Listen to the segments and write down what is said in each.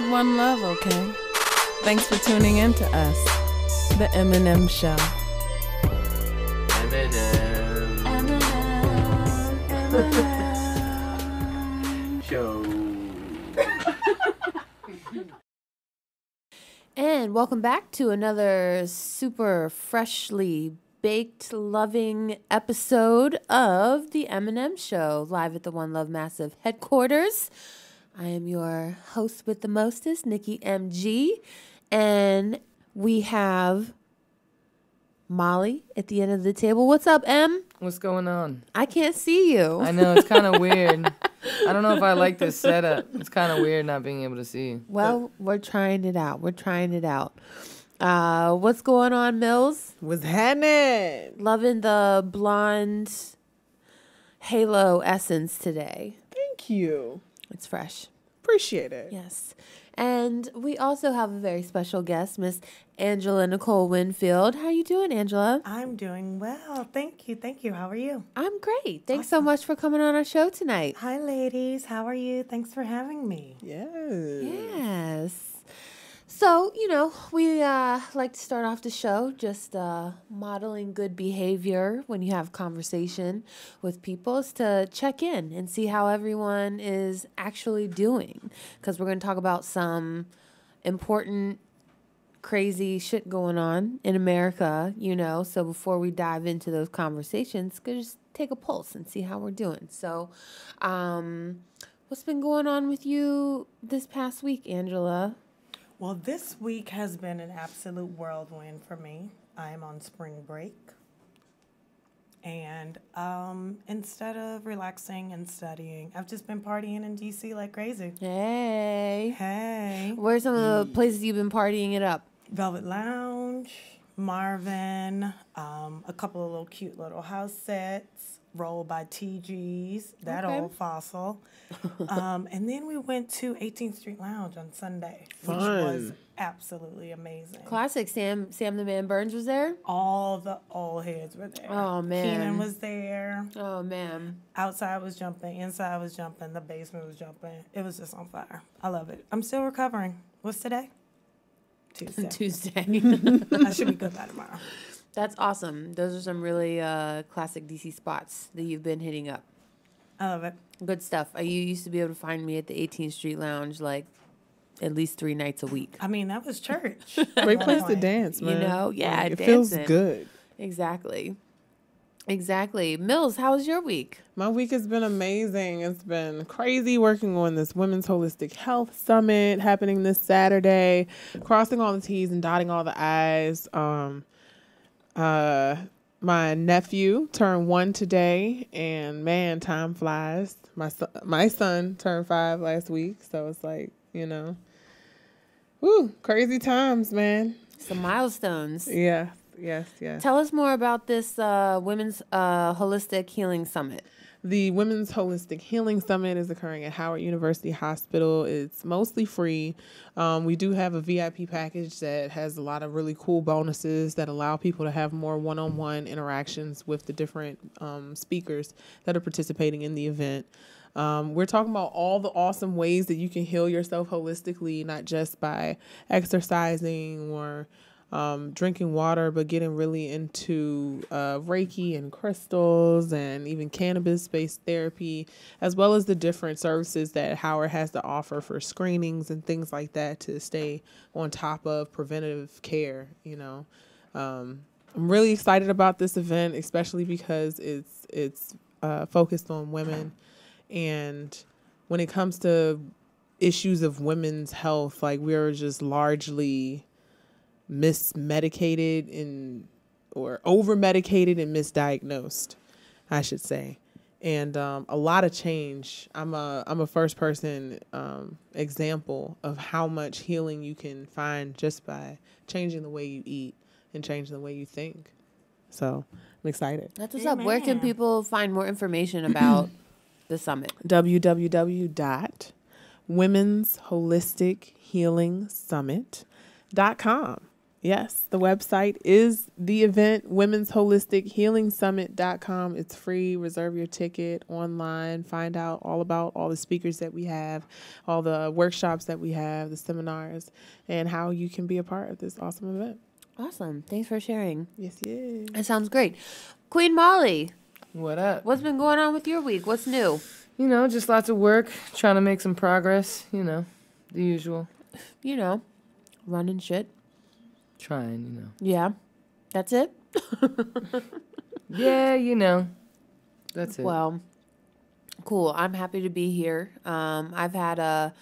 spread one love, okay? Thanks for tuning in to us, the MNM Show. MNM. MNM. Show. And welcome back to another super freshly baked, loving episode of the M&M Show, live at the One Love Massive headquarters. I am your host with the mostest, Nikki MG, and we have Molly at the end of the table. What's up, M? What's going on? I can't see you. I know, it's kind of weird. I don't know if I like this setup. It's kind of weird not being able to see you. Well, we're trying it out. What's going on, Mills? What's happening? Loving the blonde halo essence today. Thank you. It's fresh. Appreciate it. Yes. And we also have a very special guest, Miss Angela Nicole Winfield. How you doing, Angela? I'm doing well. Thank you. How are you? I'm great. Thanks so much for coming on our show tonight. Hi, ladies. How are you? Thanks for having me. Yes. So, we like to start off the show just modeling good behavior when you have conversation with people is to check in and see how everyone is actually doing. Because we're going to talk about some important, crazy shit going on in America, So before we dive into those conversations, just take a pulse and see how we're doing. So, what's been going on with you this past week, Angela? Well, this week has been an absolute whirlwind for me. I am on spring break. And instead of relaxing and studying, I've just been partying in D.C. like crazy. Hey. Where's some of the places you've been partying it up? Velvet Lounge, Marvin, a couple of cute little house sets, rolled by TG's, that old fossil. And then we went to 18th Street Lounge on Sunday, which was absolutely amazing. Classic. Sam the Man Burns was there? All the old heads were there. Oh, man. Keenan was there. Oh, man. Outside was jumping. Inside was jumping. The basement was jumping. It was just on fire. I love it. I'm still recovering. What's today? Tuesday. I should be good by tomorrow. That's awesome. Those are some really classic DC spots that you've been hitting up. I love it. Good stuff. You used to be able to find me at the 18th Street Lounge at least 3 nights a week. I mean, that was church. Great place to dance, man. Yeah, it dancing. feels good. Exactly. Mills, how was your week? My week has been amazing. It's been crazy working on this Women's Holistic Health Summit happening this Saturday, crossing all the T's and dotting all the I's. My nephew turned 1 today, and man, time flies. My son turned 5 last week, so it's like, crazy times, man. Some milestones. Yeah. Yes. Tell us more about this Women's Holistic Healing Summit. The Women's Holistic Healing Summit is occurring at Howard University Hospital. It's mostly free. We do have a VIP package that has a lot of really cool bonuses that allow people to have more one-on-one interactions with the different speakers that are participating in the event. We're talking about all the awesome ways that you can heal yourself holistically, not just by exercising or drinking water, but getting really into Reiki and crystals and even cannabis-based therapy, as well as the different services that Howard has to offer for screenings and things like that to stay on top of preventative care. I'm really excited about this event, especially because it's focused on women, and when it comes to issues of women's health, we're just largely mismedicated or over-medicated and misdiagnosed, I should say. And a lot of change. I'm a first person example of how much healing you can find just by changing the way you eat and changing the way you think. So I'm excited. That's what's up. Where can people find more information about the summit? www.womensholistichealingsummit.com. Yes, the website is the event, Women's Holistic Healing Summit.com. It's free. Reserve your ticket online. Find out all about all the speakers that we have, all the workshops that we have, the seminars, and how you can be a part of this awesome event. Awesome. Thanks for sharing. Yes, yes. That sounds great. Queen Molly, What up? what's been going on with your week? What's new? You know, just lots of work, trying to make some progress. You know, the usual. You know, running shit. Trying, you know. Yeah. That's it? Yeah, you know. That's it. Well, cool. I'm happy to be here. I've had a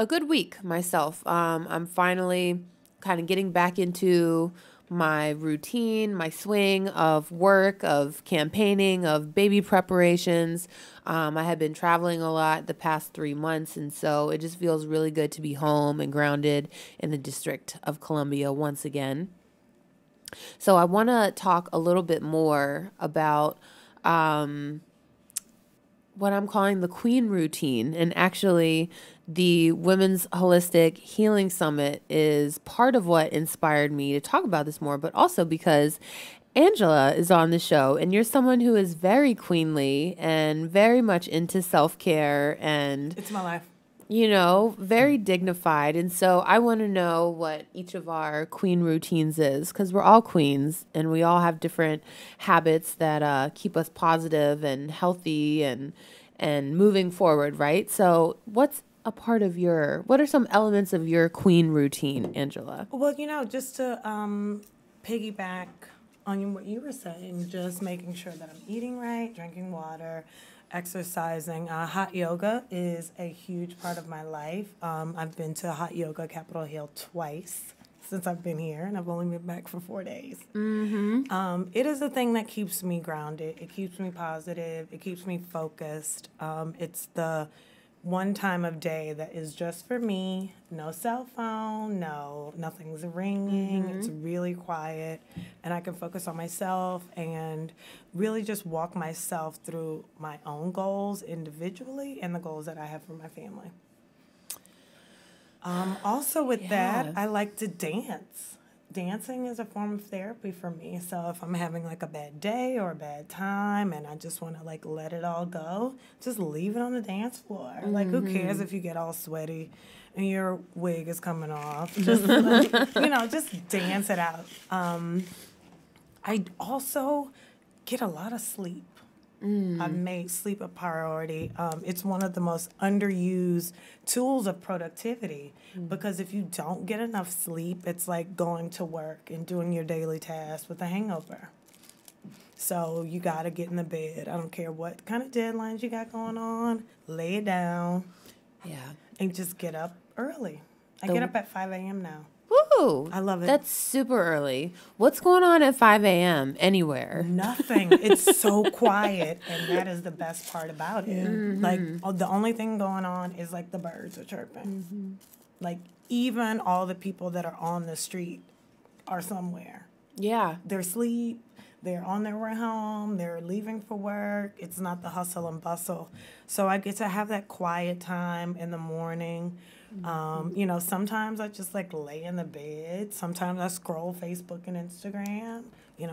good week myself. I'm finally kind of getting back into my routine, my swing of work, of campaigning, of baby preparations. I had been traveling a lot the past 3 months, and so it just feels really good to be home and grounded in the District of Columbia once again. So I want to talk a little bit more about what I'm calling the Queen routine. And actually, the Women's Holistic Healing Summit is part of what inspired me to talk about this more, but also because Angela is on the show, and you're someone who is very queenly and very much into self-care and, It's my life. you know, very dignified. And so I want to know what each of our queen routines is, because we're all queens and we all have different habits that keep us positive and healthy and moving forward, right? So what are some elements of your queen routine, Angela? Well, you know, just to piggyback on what you were saying, just making sure that I'm eating right, drinking water, exercising. Hot yoga is a huge part of my life. I've been to Hot Yoga Capitol Hill twice since I've been here, and I've only been back for 4 days. Mm-hmm. It is a thing that keeps me grounded. It keeps me positive. It keeps me focused. It's the one time of day that is just for me. No cell phone, nothing's ringing. It's really quiet, and I can focus on myself and really just walk myself through my own goals individually and the goals that I have for my family. Also with that, I like to dance. Dancing is a form of therapy for me. So if I'm having like a bad day or a bad time and I just want to like let it all go, just leave it on the dance floor. Like, who cares if you get all sweaty and your wig is coming off? Just like, just dance it out. I also get a lot of sleep. I've made sleep a priority. It's one of the most underused tools of productivity because if you don't get enough sleep, it's like going to work and doing your daily tasks with a hangover. So you got to get in the bed. I don't care what kind of deadlines you got going on. Lay it down. Yeah. And just get up early. I get up at 5 a.m. now. Woo! I love it. That's super early. What's going on at 5 a.m. anywhere? Nothing. It's so quiet, and that is the best part about it. Like, the only thing going on is, like, the birds are chirping. Like, even all the people that are on the street are somewhere. Yeah. They're asleep. They're on their way home. They're leaving for work. It's not the hustle and bustle. So I get to have that quiet time in the morning. Sometimes I just like lay in the bed. Sometimes I scroll Facebook and Instagram.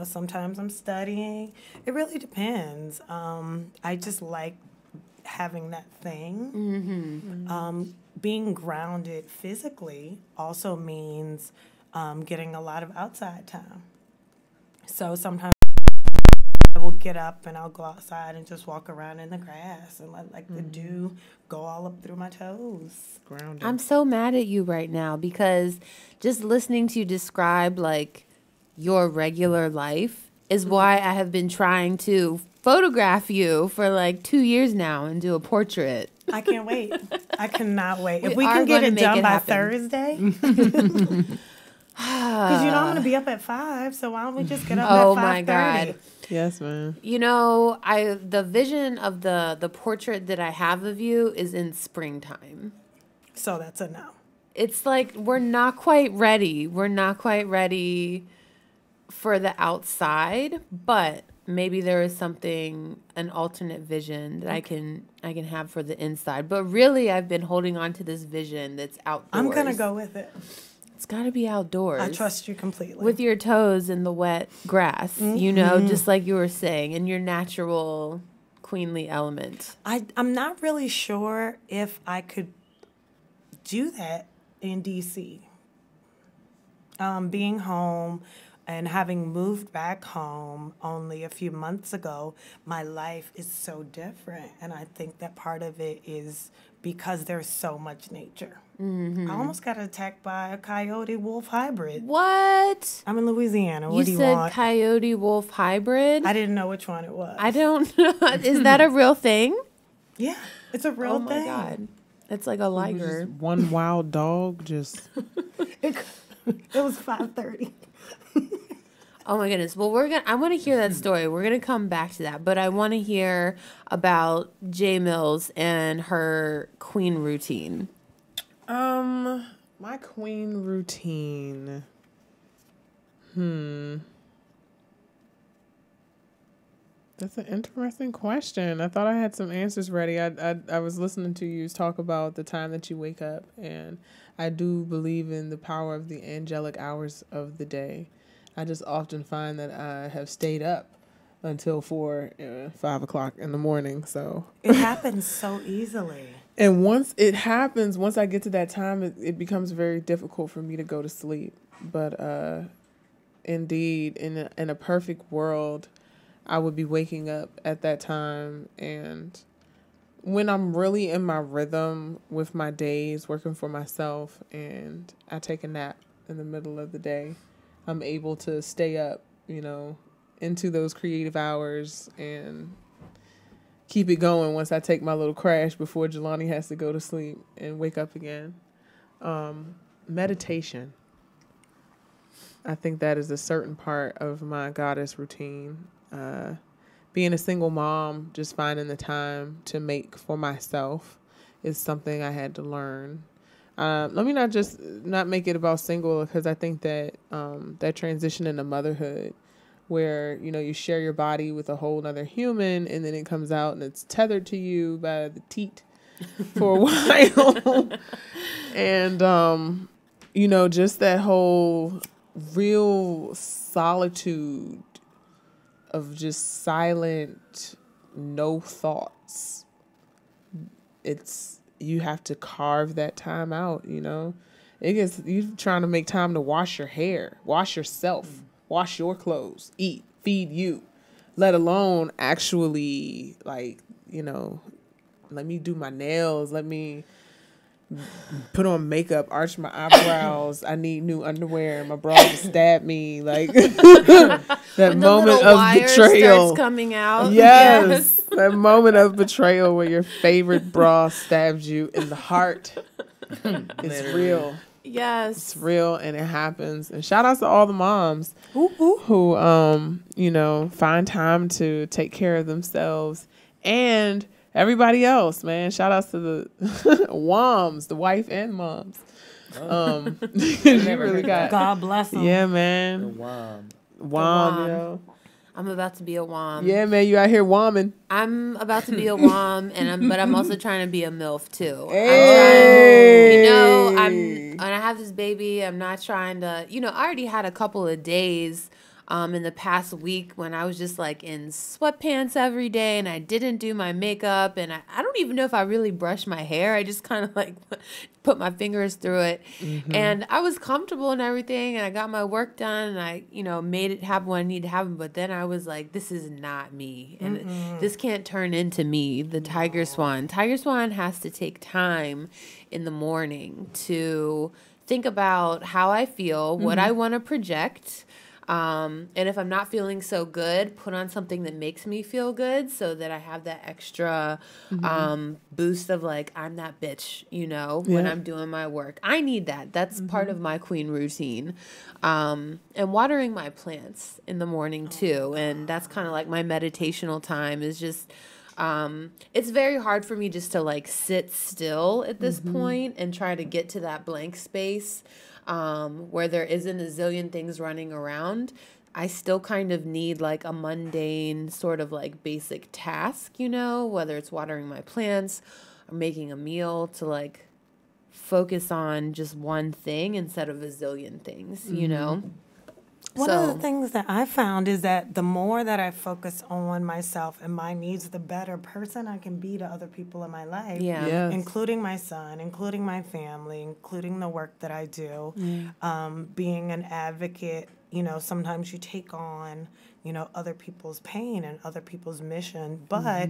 Sometimes I'm studying. It really depends. I just like having that thing. Being grounded physically also means getting a lot of outside time. So sometimes I will get up and I'll go outside and just walk around in the grass and let like the dew go all up through my toes. Grounded. I'm so mad at you right now because just listening to you describe like your regular life is why I have been trying to photograph you for like 2 years now and do a portrait. I can't wait. I cannot wait. We If we are can get gonna it make done it by happen. Thursday. Because I'm going to be up at 5, so why don't we just get up at 5:30? Oh my God. Yes, man. The vision of the portrait that I have of you is in springtime. So that's a no. It's like we're not quite ready. We're not quite ready for the outside, but maybe there is an alternate vision that I can have for the inside. But really, I've been holding on to this vision that's outdoors. I'm going to go with it. It's got to be outdoors. I trust you completely. With your toes in the wet grass, you know, just like you were saying, in your natural queenly element. I'm not really sure if I could do that in D.C. Being home and having moved back home only a few months ago, my life is so different. And I think that part of it is because there's so much nature. I almost got attacked by a coyote wolf hybrid. What? I'm in Louisiana. What do you said want? coyote wolf hybrid? I didn't know which one it was. I don't know. Is that a real thing? Yeah, it's a real thing. Oh my God. It's like a liger. One wild dog just. It was 5:30. Oh my goodness. Well, I want to hear that story. We're going to come back to that, but I want to hear about J Mills and her queen routine. My queen routine. That's an interesting question. I thought I had some answers ready. I was listening to you talk about the time that you wake up, and I do believe in the power of the angelic hours of the day. I just often find that I have stayed up until 5 o'clock in the morning. So It happens so easily. And once it happens, once I get to that time, it becomes very difficult for me to go to sleep. But indeed, in a perfect world, I would be waking up at that time. And when I'm really in my rhythm with my days, working for myself, and I take a nap in the middle of the day, I'm able to stay up, into those creative hours and keep it going once I take my little crash before Jelani has to go to sleep and wake up again. Meditation. I think that is a certain part of my goddess routine. Being a single mom, just finding the time to make for myself is something I had to learn. Let me not make it about single, because I think that that transition into motherhood, where you share your body with a whole nother human, and then it comes out and it's tethered to you by the teat for a while, and just that whole real solitude of just silent, no thoughts. You have to carve that time out, It gets, you trying to make time to wash your hair, wash yourself, wash your clothes, eat, feed you, let alone actually, let me do my nails, let me put on makeup, arch my eyebrows. I need new underwear. My bra just stabbed me. That when moment the of wire betrayal starts coming out. Yes, that moment of betrayal where your favorite bra stabs you in the heart. It's real. Yes, it's real, and it happens. And shout outs to all the moms who find time to take care of themselves and everybody else, man. Shout outs to the WOMs, the wife and moms. You really got God bless them. Yeah, man. The WOM. WOM. I'm about to be a WOM. Yeah, man, you out here womming. I'm about to be a WOM, but I'm also trying to be a MILF too. Hey. When I have this baby, I'm not trying to, I already had a couple of days in the past week when I was just in sweatpants every day, and I didn't do my makeup, and I don't even know if I really brushed my hair. I just kind of put my fingers through it, and I was comfortable and everything, and I got my work done, and I made it happen when I needed to happen. But then I was like, this is not me, and this can't turn into me. The Tiger Swan has to take time in the morning to think about how I feel, what I want to project. And if I'm not feeling so good, put on something that makes me feel good, so that I have that extra boost of I'm that bitch, when I'm doing my work. I need that. That's part of my queen routine. And watering my plants in the morning too. And that's kind of my meditational time is just, it's very hard for me just to sit still at this point and try to get to that blank space. Where there isn't a zillion things running around. I still kind of need a mundane sort of basic task, whether it's watering my plants or making a meal to focus on just one thing instead of a zillion things, you know? One of the things that I found is that the more that I focus on myself and my needs, the better person I can be to other people in my life, Yeah. Yes. including my son, including my family, including the work that I do. Being an advocate, you know, sometimes you take on, you know, other people's pain and other people's mission, but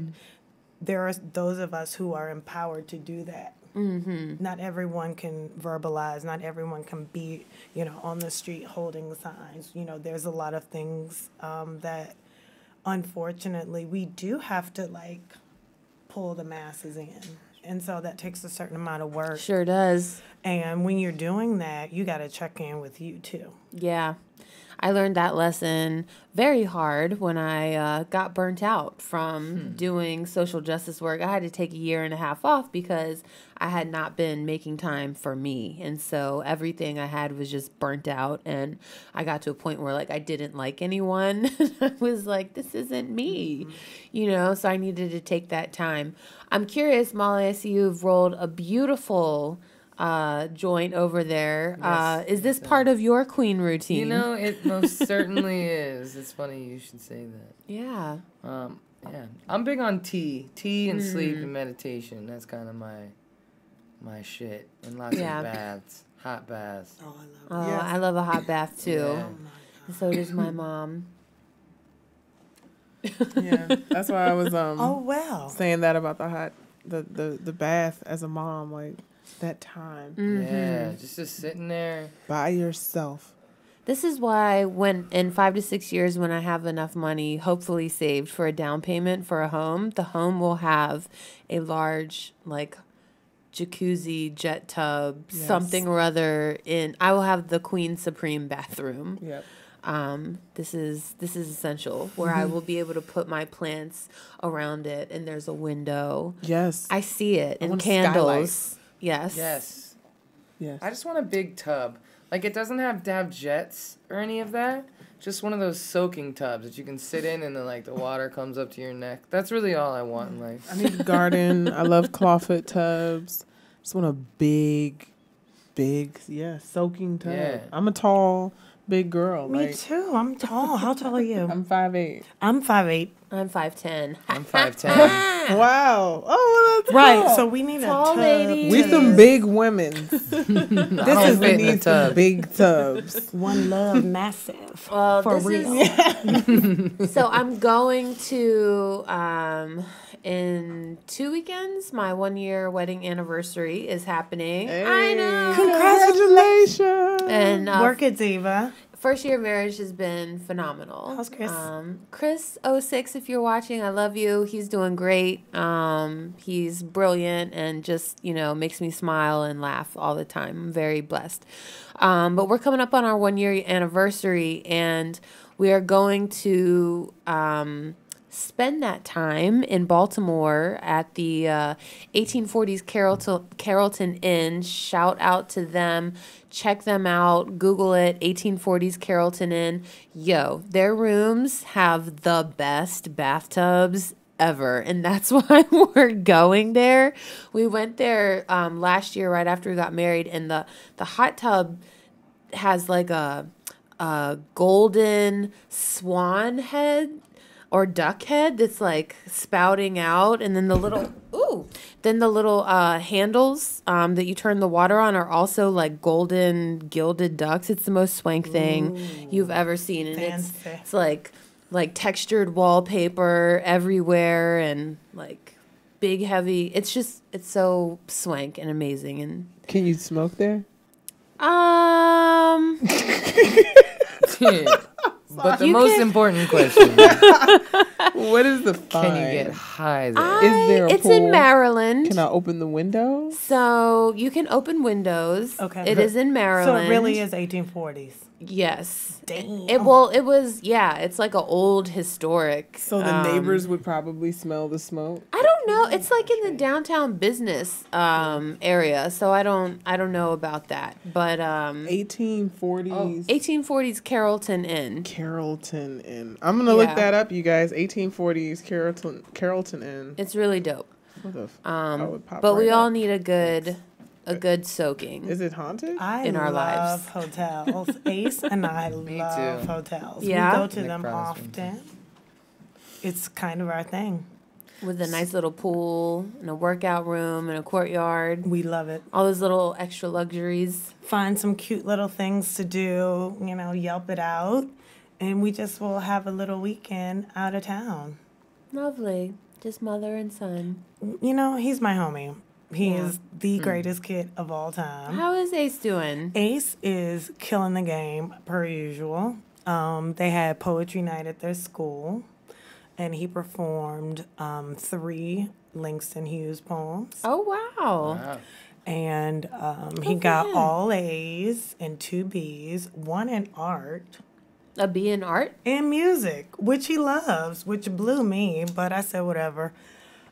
there are those of us who are empowered to do that. Not everyone can verbalize. Not everyone can be, you know, on the street holding signs. You know, there's a lot of things that, unfortunately, we do have to, like, pull the masses in. And so that takes a certain amount of work. Sure does. And when you're doing that, you got to check in with you, too. Yeah. I learned that lesson very hard when I got burnt out from doing social justice work. I had to take 1.5 years off because I had not been making time for me. And so everything I had was just burnt out. And I got to a point where, like, I didn't like anyone. I was like, this isn't me, you know, so I needed to take that time. I'm curious, Molly, I see you've rolled a beautiful joint over there. Yes, Is this part of your queen routine? You know, it most certainly is. It's funny you should say that. Yeah. Yeah, I'm big on tea and sleep and meditation. That's kind of my shit. And lots of baths, hot baths. Oh, I love it. Oh, Yes. I love a hot bath too. Yeah. And so does my mom. Yeah, that's why I was Oh, well. saying that about the bath as a mom, like that time Yeah, just sitting there. by yourself. This is why when in 5 to 6 years, when I have enough money, hopefully saved for a down payment for a home, the home will have a large, like, jacuzzi, jet tub, Yes. something or other I will have the Queen Supreme bathroom. Yep. This is essential, where I will be able to put my plants around it, and there's a window. Yes. I see it, and want a candles. skylight. Yes. Yes. Yes. I just want a big tub. Like, it doesn't have to have jets or any of that. Just one of those soaking tubs that you can sit in and then, like, the water comes up to your neck. That's really all I want in life. I need a garden. I love clawfoot tubs. Just want a big, soaking tub. Yeah. I'm a tall, big girl. Me like, too. I'm tall. How tall are you? I'm 5'8". I'm 5'8". I'm 5'10". I'm 5'10". Wow. Oh, that's Right. tall. So we need Tall a tub. lady. We some big women. This We fit in the need some tub. big tubs. One love massive. Well, For this real. is so I'm going to in 2 weekends. My 1 year wedding anniversary is happening. I know. Congratulations. And Work it, Diva. first year of marriage has been phenomenal. How's Chris? Chris 06, if you're watching, I love you. He's doing great. He's brilliant and just, you know, makes me smile and laugh all the time. I'm very blessed. But we're coming up on our 1 year anniversary, and we are going to spend that time in Baltimore at the 1840s Carrollton Inn. Shout out to them. Check them out. Google it, 1840s Carrollton Inn. Yo, their rooms have the best bathtubs ever, and that's why we're going there. We went there last year right after we got married, and the hot tub has like a golden swan head or duck head that's like spouting out, and then the little handles that you turn the water on are also like golden gilded ducks. It's the most swank thing you've ever seen, and Fancy. it's like textured wallpaper everywhere, and like big heavy. It's so swank and amazing. And Can you smoke there? But the You most can- important question, What is the fine? can you get high there? Is there a It's in pool? Maryland. Can I open the window? So you can open windows. Okay. It is in So Maryland. it really is 1840s. Yes. Damn. It was, yeah, it's like an old historic. So the neighbors would probably smell the smoke. I don't know. It's like in the downtown business area. So I don't know about that. But 1840s 1840s Carrollton Inn. Carrollton Inn. I'm gonna look Yeah. that up, you guys. 1840s Carrollton Inn. It's really dope. What the I would pop But right we all up. need a good a good soaking. Is it haunted? I in our love lives. hotels. Ace and I love too. hotels. Yeah? We go to Nick them promised me often. It's kind of our thing. With a nice little pool and a workout room and a courtyard. We love it. All those little extra luxuries. Find some cute little things to do, Yelp it out. And we just will have a little weekend out of town. Lovely. Just mother and son. He's my homie. He Yeah. is the greatest kid of all time. How is Ace doing? Ace is killing the game, per usual. They had poetry night at their school, and he performed 3 Langston Hughes poems. Oh, wow. Wow. And he got all A's and 2 B's, 1 in art A B in art? and music, which he loves, which blew me, but I said whatever.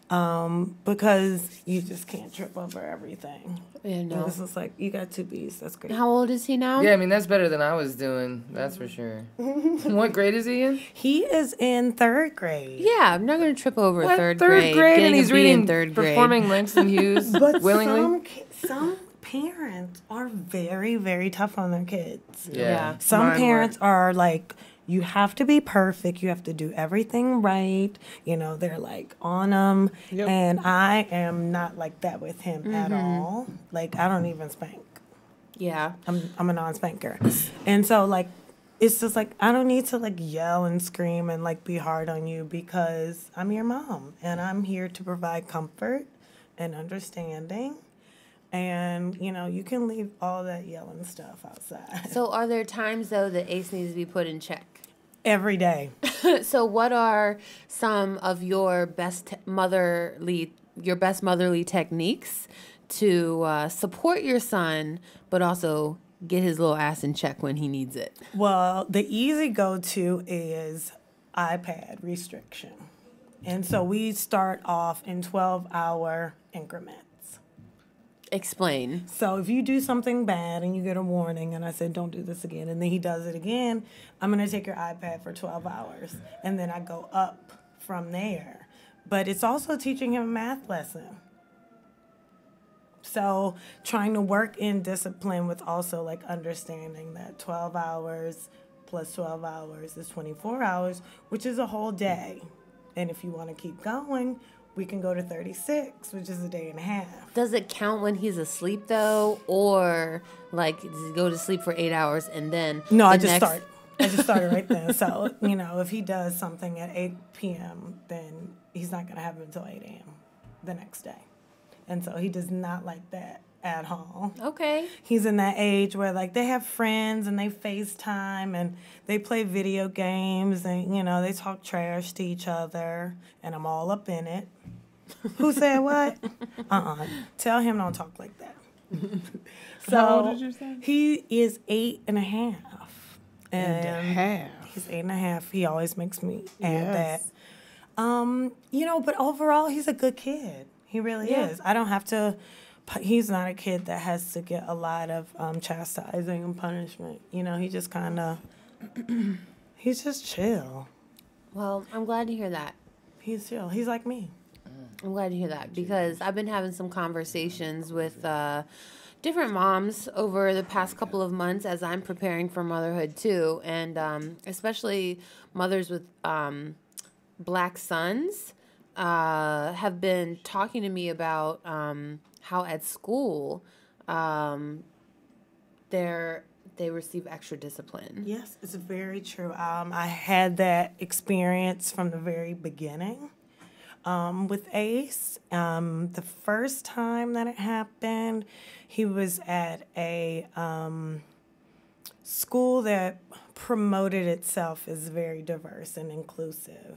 Because you just can't trip over everything. Yeah, no. This is like, you got 2 B's, that's great. How old is he now? Yeah, I mean, that's better than I was doing. That's for sure. What grade is he in? He is in 3rd grade. Yeah, I'm not going to trip over What, third grade. and Getting he's a B reading, in third grade. performing Langston Hughes But willingly? some parents are very, very tough on their kids. Yeah. Some Mine parents are like, you have to be perfect. You have to do everything right. They're like on them. Yep. And I am not like that with him at all. Like, I don't even spank. Yeah. I'm a non-spanker. And so, like, it's just like, I don't need to like yell and scream and like be hard on you because I'm your mom and I'm here to provide comfort and understanding. And, you can leave all that yelling stuff outside. So are there times, though, that Ace needs to be put in check? Every day. So what are some of your best motherly techniques to support your son, but also get his little ass in check when he needs it? Well, the easy go-to is iPad restriction. And so we start off in 12-hour increments. Explain. So if you do something bad and you get a warning and I said, don't do this again, and then he does it again, I'm going to take your iPad for 12 hours. And then I go up from there. But it's also teaching him a math lesson. So trying to work in discipline with also like understanding that 12 hours plus 12 hours is 24 hours, which is a whole day. And if you want to keep going, we can go to 36, which is a day and a half. Does it count when he's asleep, though? Or, like, does he go to sleep for 8 hours and then... No, I the just next... start. I just started right then. So, if he does something at 8 p.m., then he's not going to have it until 8 a.m. the next day. And so he does not like that at all. Okay. He's in that age where, like, they have friends and they FaceTime and they play video games and, they talk trash to each other. And I'm all up in it. Who said what? Tell him don't talk like that. So How old did you say? he is 8 and a half. And a half. He's 8 and a half. He always makes me add Yes. that. But overall, he's a good kid. He really is. I don't have to. He's not a kid that has to get a lot of chastising and punishment. He just kind of. He's just chill. Well, I'm glad to hear that. He's chill. He's like me. I'm glad to hear that because I've been having some conversations with different moms over the past couple of months as I'm preparing for motherhood too, and especially mothers with black sons have been talking to me about how at school they receive extra discipline. Yes, it's very true. I had that experience from the very beginning. With Ace, the first time that it happened, he was at a school that promoted itself as very diverse and inclusive.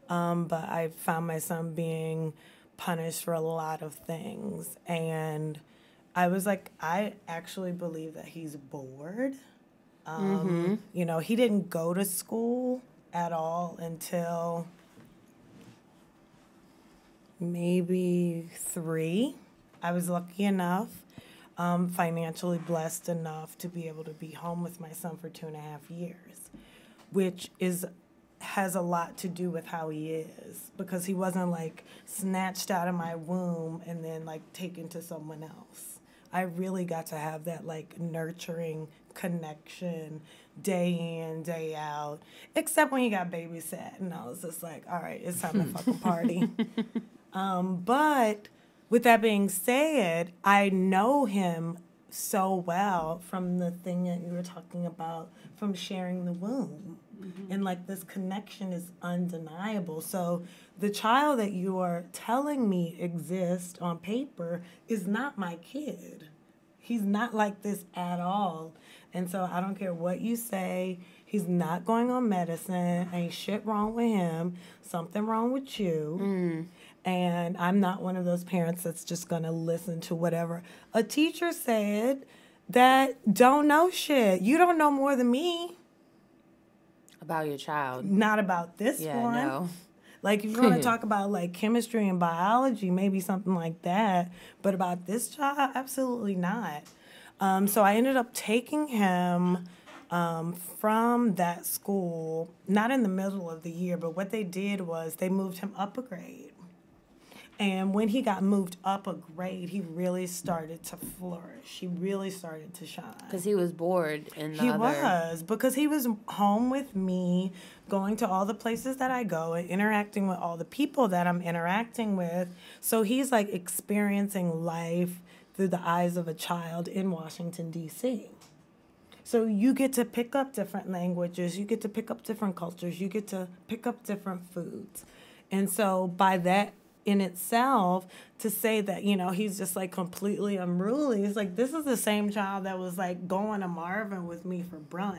But I found my son being punished for a lot of things. And I was like, I actually believe that he's bored. He didn't go to school at all until maybe 3. I was lucky enough, financially blessed enough to be able to be home with my son for 2.5 years, which has a lot to do with how he is, because he wasn't like snatched out of my womb and then like taken to someone else. I really got to have that like nurturing connection day in, day out, except when he got babysat. And I was just like, all right, it's time to fucking party. But with that being said, I know him so well from the thing that you were talking about, from sharing the womb. And like this connection is undeniable. So the child that you are telling me exists on paper is not my kid. He's not like this at all. And so I don't care what you say. He's not going on medicine. Ain't shit wrong with him. Something wrong with you. And I'm not one of those parents that's just going to listen to whatever a teacher said that don't know shit. You don't know more than me. About your child. Not about this one. No. Like, if you want to talk about, like, chemistry and biology, maybe something like that. But about this child, absolutely not. So I ended up taking him from that school, not in the middle of the year, but what they did was they moved him up a grade. And when he got moved up a grade, he really started to flourish. He really started to shine. Because he was bored in the He was, because he was home with me, going to all the places that I go and interacting with all the people that I'm interacting with. So he's like experiencing life through the eyes of a child in Washington, D.C. So you get to pick up different languages. You get to pick up different cultures. You get to pick up different foods. And so by that in itself, to say that, you know, he's just like completely unruly, it's like, this is the same child that was like going to Marvin with me for brunch.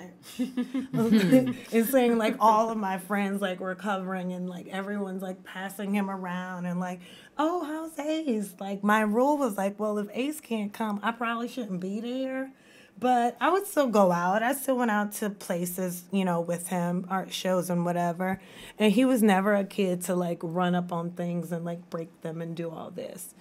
And saying like all of my friends like were covering and like everyone's like passing him around and like, oh, how's Ace? Like my rule was like, well, if Ace can't come, I probably shouldn't be there. But I would still go out. I still went out to places, you know, with him, art shows and whatever. And he was never a kid to, like, run up on things and, like, break them and do all this.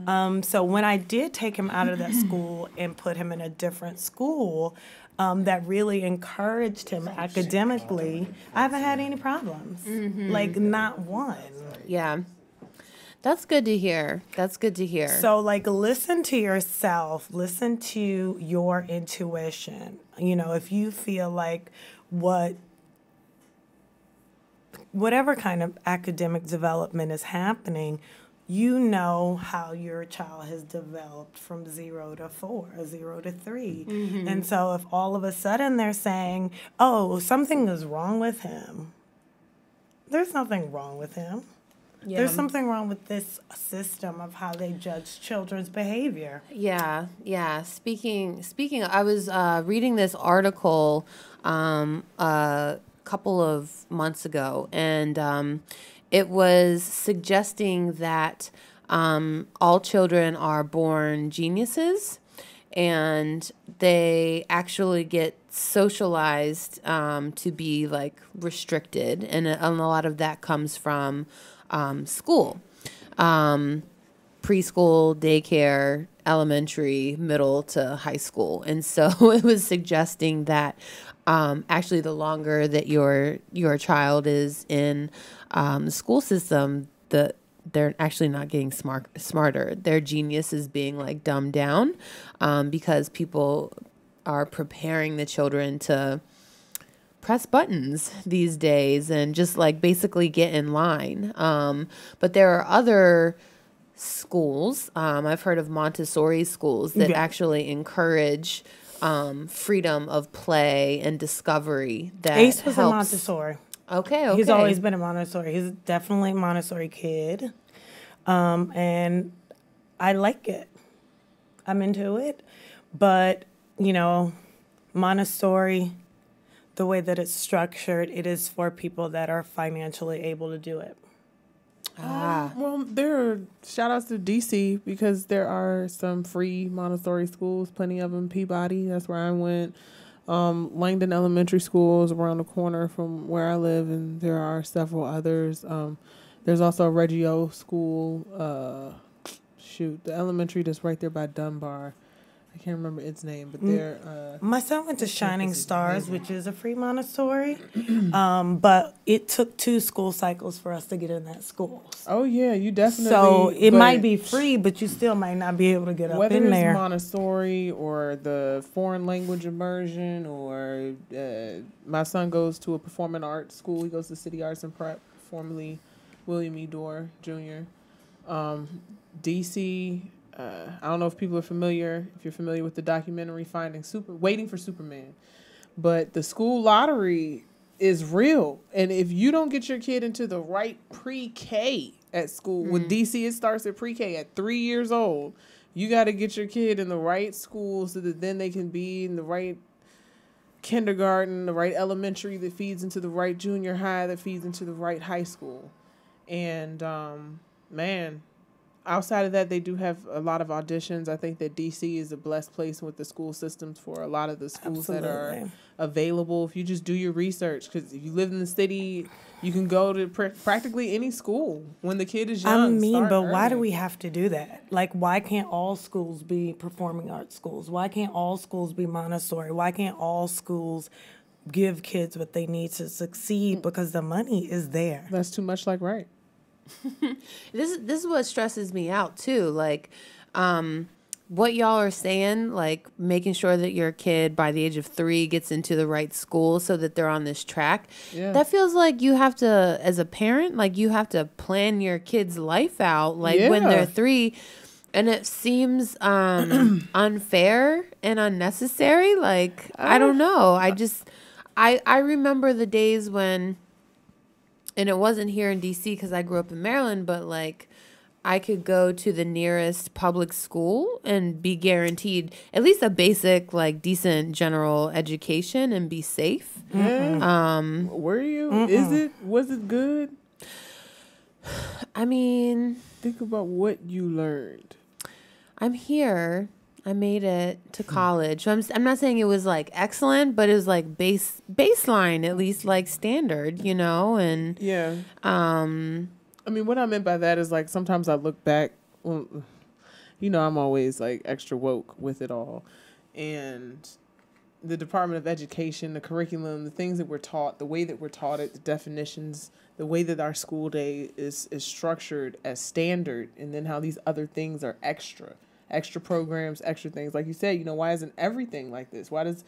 So when I did take him out of that school and put him in a different school that really encouraged him academically, I haven't had any problems. Like, not one. Yeah. That's good to hear. That's good to hear. So, like, listen to yourself. Listen to your intuition. You know, if you feel like whatever kind of academic development is happening, you know how your child has developed from 0 to 4, 0 to 3. And so if all of a sudden they're saying, oh, something is wrong with him, there's nothing wrong with him. Yeah. There's something wrong with this system of how they judge children's behavior. Yeah. Speaking, I was reading this article a couple of months ago, and it was suggesting that all children are born geniuses, and they actually get socialized to be like restricted, and a lot of that comes from school, preschool, daycare, elementary, middle to high school. And so it was suggesting that actually the longer that your child is in the school system, they're actually not getting smarter. Their genius is being like dumbed down because people are preparing the children to press buttons these days and just like basically get in line. But there are other schools. I've heard of Montessori schools that actually encourage freedom of play and discovery. That Ace was helps. a Montessori. Okay. He's always been a Montessori. He's definitely a Montessori kid. And I like it. I'm into it. But, you know, Montessori, the way that it's structured, it is for people that are financially able to do it. Well, there are shout outs to DC because there are some free Montessori schools, plenty of them. Peabody, that's where I went. Langdon Elementary School is around the corner from where I live, and there are several others. There's also a Reggio School. The elementary that's right there by Dunbar. I can't remember its name, but they're My son went to Shining Stars, which is a free Montessori, but it took 2 school cycles for us to get in that school. oh yeah, you definitely. So it but might be free, but you still might not be able to get up whether in it's there. Montessori or the foreign language immersion, or my son goes to a performing arts school. He goes to City Arts and Prep, formerly William E. Dorr Jr. DC. I don't know if people are familiar. If you're familiar with the documentary Waiting for Superman, but the school lottery is real, and if you don't get your kid into the right pre-K at school, with DC it starts at pre-K at 3 years old. You got to get your kid in the right school so that then they can be in the right kindergarten, the right elementary that feeds into the right junior high that feeds into the right high school. And man, outside of that, they do have a lot of auditions. I think that DC is a blessed place with the school systems for a lot of the schools that are available. If you just do your research, because if you live in the city, you can go to practically any school when the kid is young. I mean, but why do we have to do that? Like, why can't all schools be performing arts schools? Why can't all schools be Montessori? Why can't all schools give kids what they need to succeed? Because the money is there. That's too much like right. This is what stresses me out too. Like, what y'all are saying, like making sure that your kid by the age of 3 gets into the right school so that they're on this track. Yeah. That feels like you have to, as a parent, like you have to plan your kid's life out, like when they're 3. And it seems unfair and unnecessary. Like, I don't know. I remember the days when, and it wasn't here in DC because I grew up in Maryland, but like I could go to the nearest public school and be guaranteed at least a basic, like decent general education and be safe. Were you? Was it good? I mean, think about what you learned. I'm here. I made it to college. So I'm not saying it was like excellent, but it was like baseline, at least like standard, you know? And yeah. I mean, what I meant by that is like sometimes I look back, well, you know, I'm always like extra woke with it all. And the Department of Education, the curriculum, the things that we're taught, the way that we're taught it, the definitions, the way that our school day is structured as standard, and then how these other things are extra programs, extra things. Like you said, you know, why isn't everything like this? Why does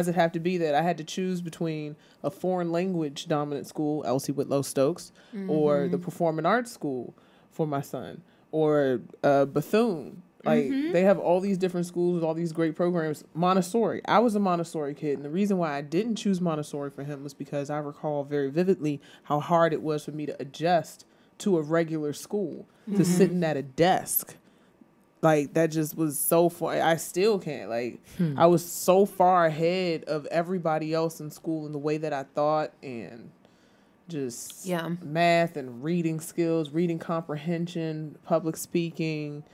it have to be that I had to choose between a foreign language dominant school, Elsie Whitlow Stokes, or the performing arts school for my son, or Bethune? Like, they have all these different schools with all these great programs. Montessori. I was a Montessori kid, and the reason why I didn't choose Montessori for him was because I recall very vividly how hard it was for me to adjust to a regular school, to sitting at a desk. Like, that just was so far. I still can't. Like, I was so far ahead of everybody else in school in the way that I thought, and just math and reading skills, reading comprehension, public speaking.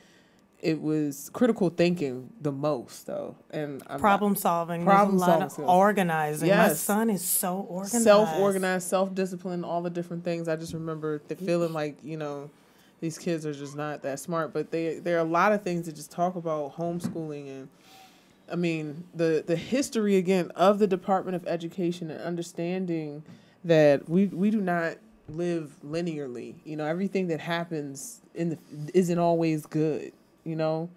It was critical thinking the most, though. And problem solving. There's a lot of organizing. Yes. My son is so organized. Self-organized, self-disciplined, all the different things. I just remember feeling like, you know, these kids are just not that smart. But there are a lot of things that just talk about homeschooling. And, I mean, the history, again, of the Department of Education and understanding that we do not live linearly. You know, everything that happens isn't always good. You know,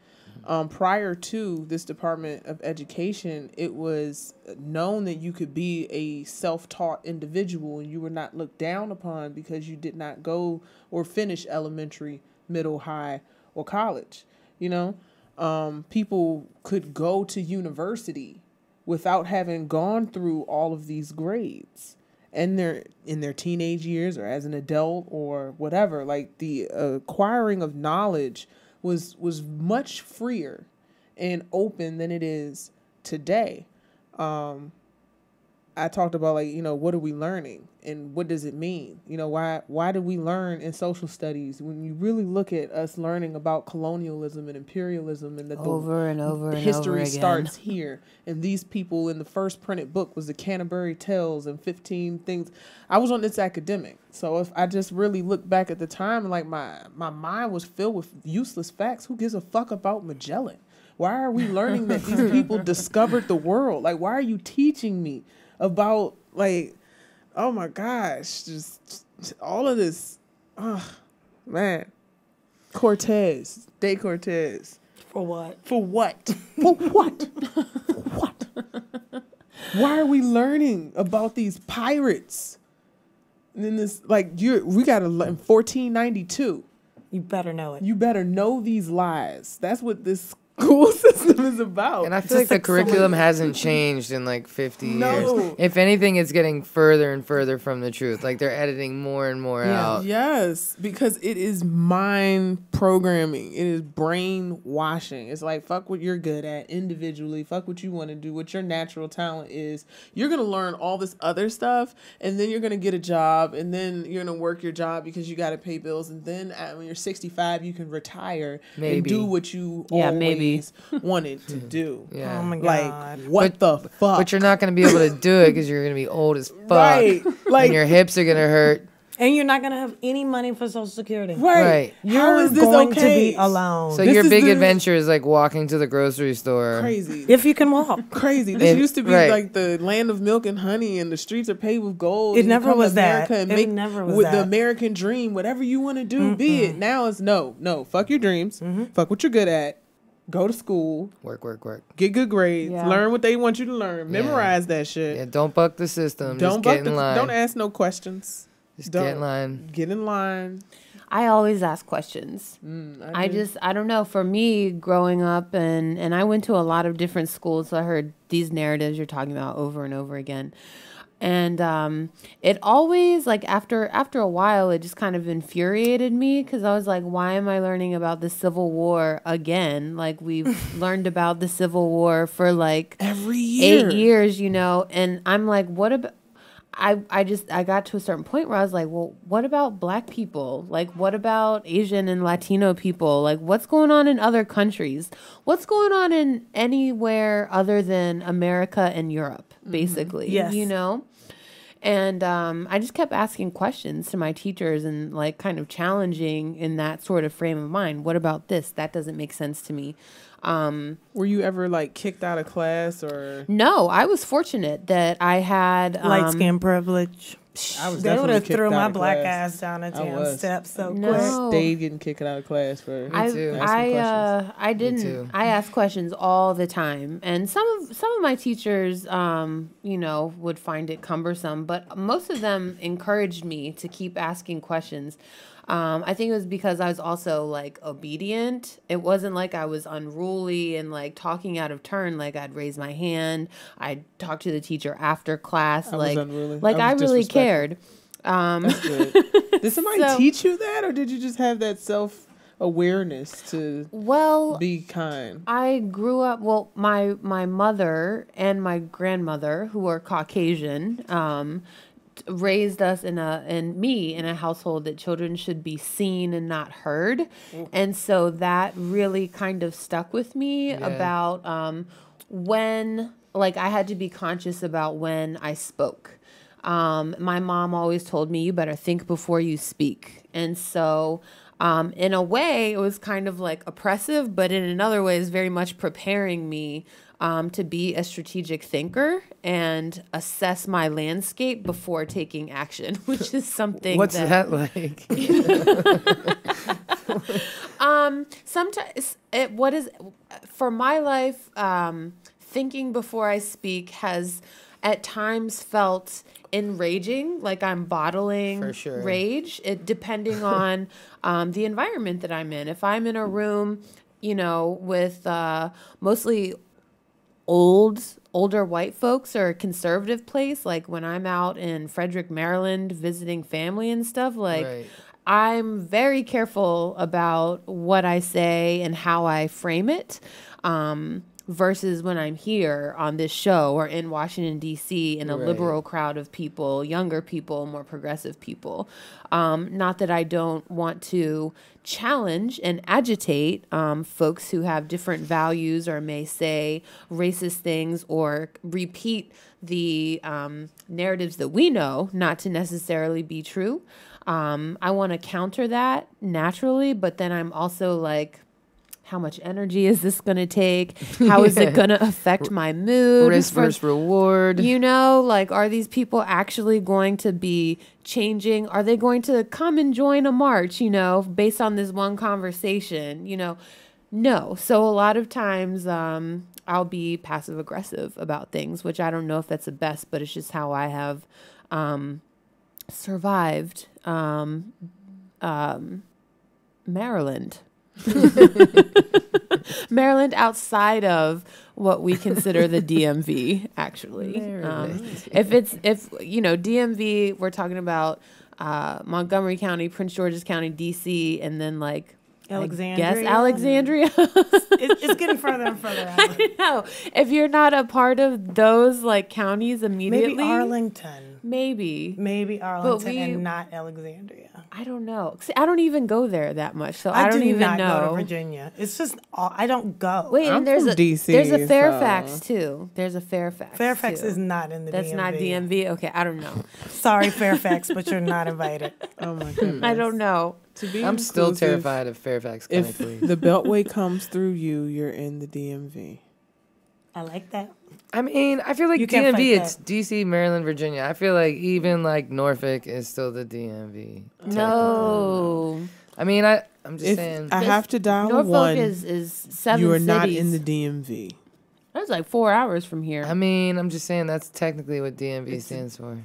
prior to this Department of Education, it was known that you could be a self-taught individual and you were not looked down upon because you did not go or finish elementary, middle, high, or college. You know, people could go to university without having gone through all of these grades. And they're in their teenage years or as an adult or whatever. Like, the acquiring of knowledge was much freer and open than it is today. I talked about, like, you know, what are we learning and what does it mean? You know, why do we learn in social studies when you really look at us learning about colonialism and imperialism and that history starts here. And these people in the first printed book was the Canterbury Tales and 15 things. I was on It's Academic. So if I just really look back at the time, like my mind was filled with useless facts. Who gives a fuck about Magellan? Why are we learning that these people discovered the world? Like, why are you teaching me about, like, oh my gosh, just all of this. Oh, man. Cortez. De Cortez. For what? For what? For what? For what? Why are we learning about these pirates? And then this, like, we got to learn 1492. You better know it. You better know these lies. That's what this school system is about. And I feel like the curriculum hasn't changed in like 50 years. If anything, it's getting further and further from the truth. Like they're editing more and more out. Yes, because it is mind programming. It is brainwashing. It's like, fuck what you're good at individually. Fuck what you want to do, what your natural talent is. You're going to learn all this other stuff, and then you're going to get a job, and then you're going to work your job because you got to pay bills, and then when you're 65, you can retire and do what you always wanted to do. Yeah. Oh my God. Like, what the fuck? But you're not going to be able to do it because you're going to be old as fuck. Right. Like, and your hips are going to hurt. And you're not going to have any money for Social Security. Right. How is this going okay? to be alone. So your big adventure is like walking to the grocery store. Crazy. If you can walk. Crazy. This used to be like the land of milk and honey, and the streets are paved with gold. It never was that. And It make never was with that. the American dream, whatever you want to do, be it. Now it's no. Fuck your dreams. Fuck what you're good at. Go to school. Work. Get good grades. Yeah. Learn what they want you to learn. Memorize that shit. Yeah, don't buck the system. Don't Just get in line. Don't ask no questions. Just get in line. Get in line. I always ask questions. I don't know. For me, growing up, and I went to a lot of different schools, so I heard these narratives you're talking about over and over again. And it always, like, after a while, it just kind of infuriated me because I was like, why am I learning about the Civil War again? Like, we've learned about the Civil War for, like, every year. 8 years, you know? And I'm like, what about... I got to a certain point where I was like, well, what about Black people? Like, what about Asian and Latino people? Like, what's going on in other countries? What's going on in anywhere other than America and Europe, basically? Yes. You know? And I just kept asking questions to my teachers and, like, kind of challenging in that sort of frame of mind. What about this? That doesn't make sense to me. Were you ever, like, kicked out of class or? No, I was fortunate that I had light skin privilege. I was They would definitely have kicked threw out my of black class. ass down a I damn was. step so No. quick. I stayed getting kicked out of class for Me too. asking questions. I didn't. too. I asked questions all the time, and some of my teachers, you know, would find it cumbersome, but most of them encouraged me to keep asking questions. I think it was because I was also, like, obedient. It wasn't like I was unruly and, like, talking out of turn. Like, I'd raise my hand. I'd talk to the teacher after class. I was unruly. Like I was really disrespectful. cared. That's good. Did somebody So- teach you that, or did you just have that self-awareness to Well, be kind? I grew up, well, my mother and my grandmother, who are Caucasian, raised us in me in a household that children should be seen and not heard. And so that really kind of stuck with me about when, like, I had to be conscious about when I spoke. My mom always told me, you better think before you speak. And so in a way, it was kind of like oppressive, but in another way, it's very much preparing me to be a strategic thinker and assess my landscape before taking action, which is something What's that like? Sometimes for my life, thinking before I speak has at times felt enraging, like I'm bottling For sure. rage, depending on the environment that I'm in. If I'm in a room, you know, with mostly older white folks or a conservative place, like when I'm out in Frederick, Maryland, visiting family and stuff, like Right. I'm very careful about what I say and how I frame it. Versus when I'm here on this show or in Washington, D.C. in a Right. liberal crowd of people, younger people, more progressive people. Not that I don't want to challenge and agitate folks who have different values or may say racist things or repeat the narratives that we know not to necessarily be true. I want to counter that naturally, but then I'm also like, how much energy is this going to take? How is it going to affect my mood? Risk versus reward. You know, like, are these people actually going to be changing? Are they going to come and join a march, you know, based on this one conversation? You know, no. So a lot of times I'll be passive aggressive about things, which I don't know if that's the best, but it's just how I have survived Maryland. Maryland outside of what we consider the DMV, actually. If you know, DMV, we're talking about Montgomery County, Prince George's County, DC, and then like Alexandria. I guess Alexandria. It's getting further and further out. I know. If you're not a part of those like counties immediately, Maybe Arlington. Maybe Arlington and not Alexandria. I don't know. See, I don't even go there that much, so I don't do even not know. go to Virginia. It's just I don't go. Wait, I'm and there's from a DC, there's a so- Fairfax too. There's a Fairfax. Fairfax too. is not in the That's DMV. not DMV. Okay, I don't know. Sorry, Fairfax, but you're not invited. Oh my goodness. I don't know. To be I'm still inclusive, terrified of Fairfax County If Police. the Beltway comes through you, you're in the DMV. I like that. I mean, I feel like You can't DMV, fight it's DC, Maryland, Virginia. I feel like even like Norfolk is still the DMV. No. I mean, I'm just If saying. I have to dial Norfolk one, is 7 you are cities. not in the DMV. That's like 4 hours from here. I mean, I'm just saying that's technically what DMV stands for.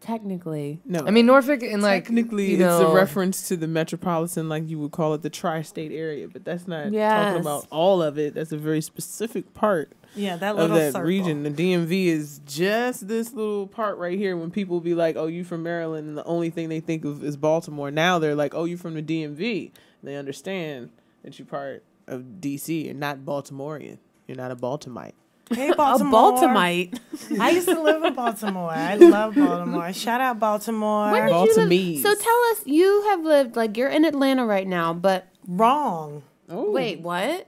Technically. No, I mean, Norfolk and like technically you it's know, a reference to the metropolitan, like you would call it the tri-state area, but that's not Yes. talking about all of it. That's a very specific part Yeah, that of little that circle. region. The DMV is just this little part right here. When people be like, "Oh, you from Maryland," and the only thing they think of is Baltimore. Now they're like, "Oh, you from the DMV." They understand that you're part of DC and not Baltimorean. You're not a Baltimite. Hey, A Baltimore. Baltimite. I used to live in Baltimore. I love Baltimore. Shout out Baltimore. When did you live? Baltimese. So tell us, you have lived, like, you're in Atlanta right now, but Wrong. Oh, wait, what?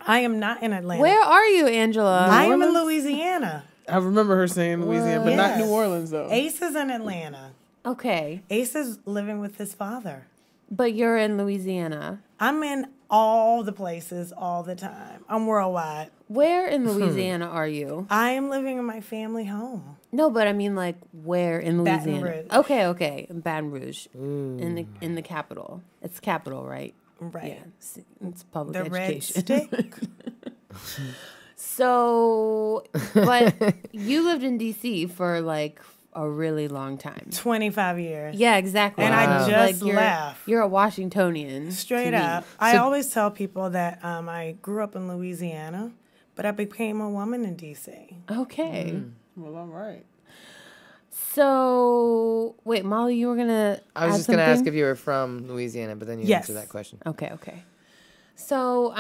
I am not in Atlanta. Where are you, Angela? I am in Orleans? Louisiana. I remember her saying Louisiana, but not Yes. New Orleans though. Ace is in Atlanta. Okay, Ace is living with his father. but you're in Louisiana. I'm in all the places all the time. I'm worldwide. Where in Louisiana are you? I am living in my family home. No, but I mean, like, where in Baton Louisiana? Rouge. Okay, in Baton Rouge, in the capital. It's capital, right? Right. Yeah, it's public The red education. stick. So, but you lived in DC for like a really long time. 25 years. Yeah, exactly. And I just you're, left. You're a Washingtonian. Straight to me. up. I always tell people that I grew up in Louisiana, but I became a woman in D.C. Okay. Well, all right. So, wait, Molly, you were gonna. I was add just gonna ask something? if you were from Louisiana, but then you Yes. answered that question. Okay. So,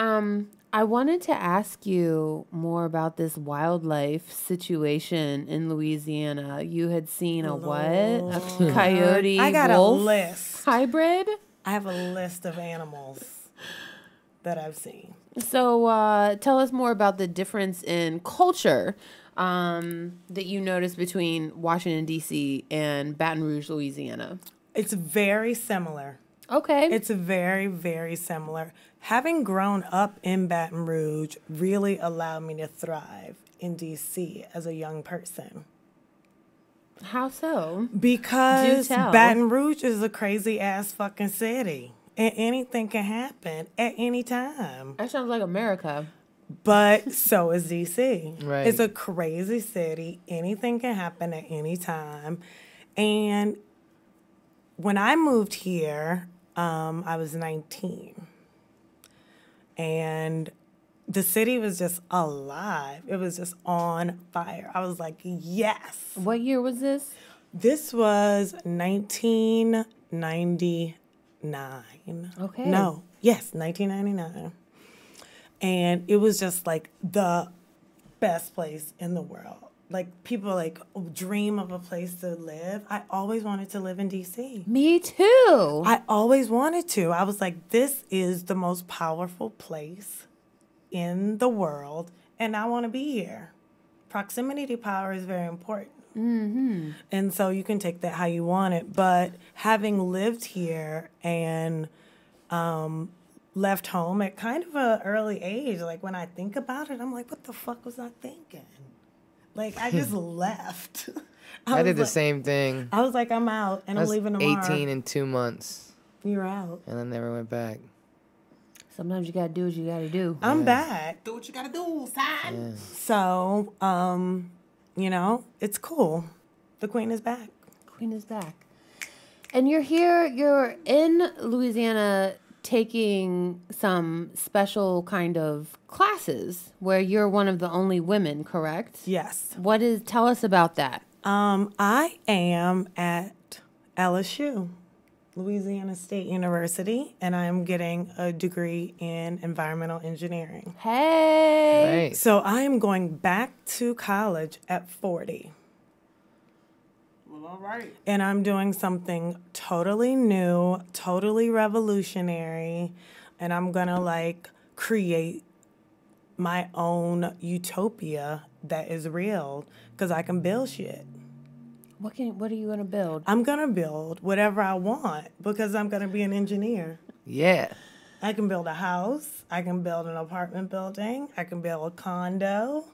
I wanted to ask you more about this wildlife situation in Louisiana. You had seen a what? A coyote I got wolf a list. hybrid? I have a list of animals that I've seen. So, tell us more about the difference in culture that you noticed between Washington, D.C. and Baton Rouge, Louisiana. It's very similar. Okay. It's very, very similar. Having grown up in Baton Rouge really allowed me to thrive in D.C. as a young person. How so? Because Do tell. Baton Rouge is a crazy ass fucking city. And anything can happen at any time. That sounds like America. But so is D.C. Right. It's a crazy city. Anything can happen at any time. And when I moved here, I was 19. And the city was just alive. It was just on fire. I was like, yes. What year was this? This was 1999. Okay. No. Yes, 1999. And it was just like the best place in the world. Like people like dream of a place to live. I always wanted to live in DC. Me too. I always wanted to. I was like, this is the most powerful place in the world, and I want to be here. Proximity to power is very important. Mm-hmm. And so you can take that how you want it. But having lived here and left home at kind of an early age. Like, when I think about it, I'm like, what the fuck was I thinking? Like, I just left. I did the same thing. I was like, I'm out, and I'm leaving tomorrow. 18 in 2 months. You're out. And I never went back. Sometimes you gotta do what you gotta do. I'm back. Do what you gotta do, son. Yeah. So, you know, it's cool. The queen is back. Queen is back. And you're here, you're in Louisiana taking some special kind of classes where you're one of the only women, correct? Yes. Tell us about that. I am at LSU, Louisiana State University, and I'm getting a degree in environmental engineering. Hey. Right. So I am going back to college at 40. Well, all right. And I'm doing something totally new, totally revolutionary, and I'm gonna like create my own utopia that is real, because I can build shit. What are you gonna build? I'm gonna build whatever I want because I'm gonna be an engineer. Yeah. I can build a house, I can build an apartment building, I can build a condo,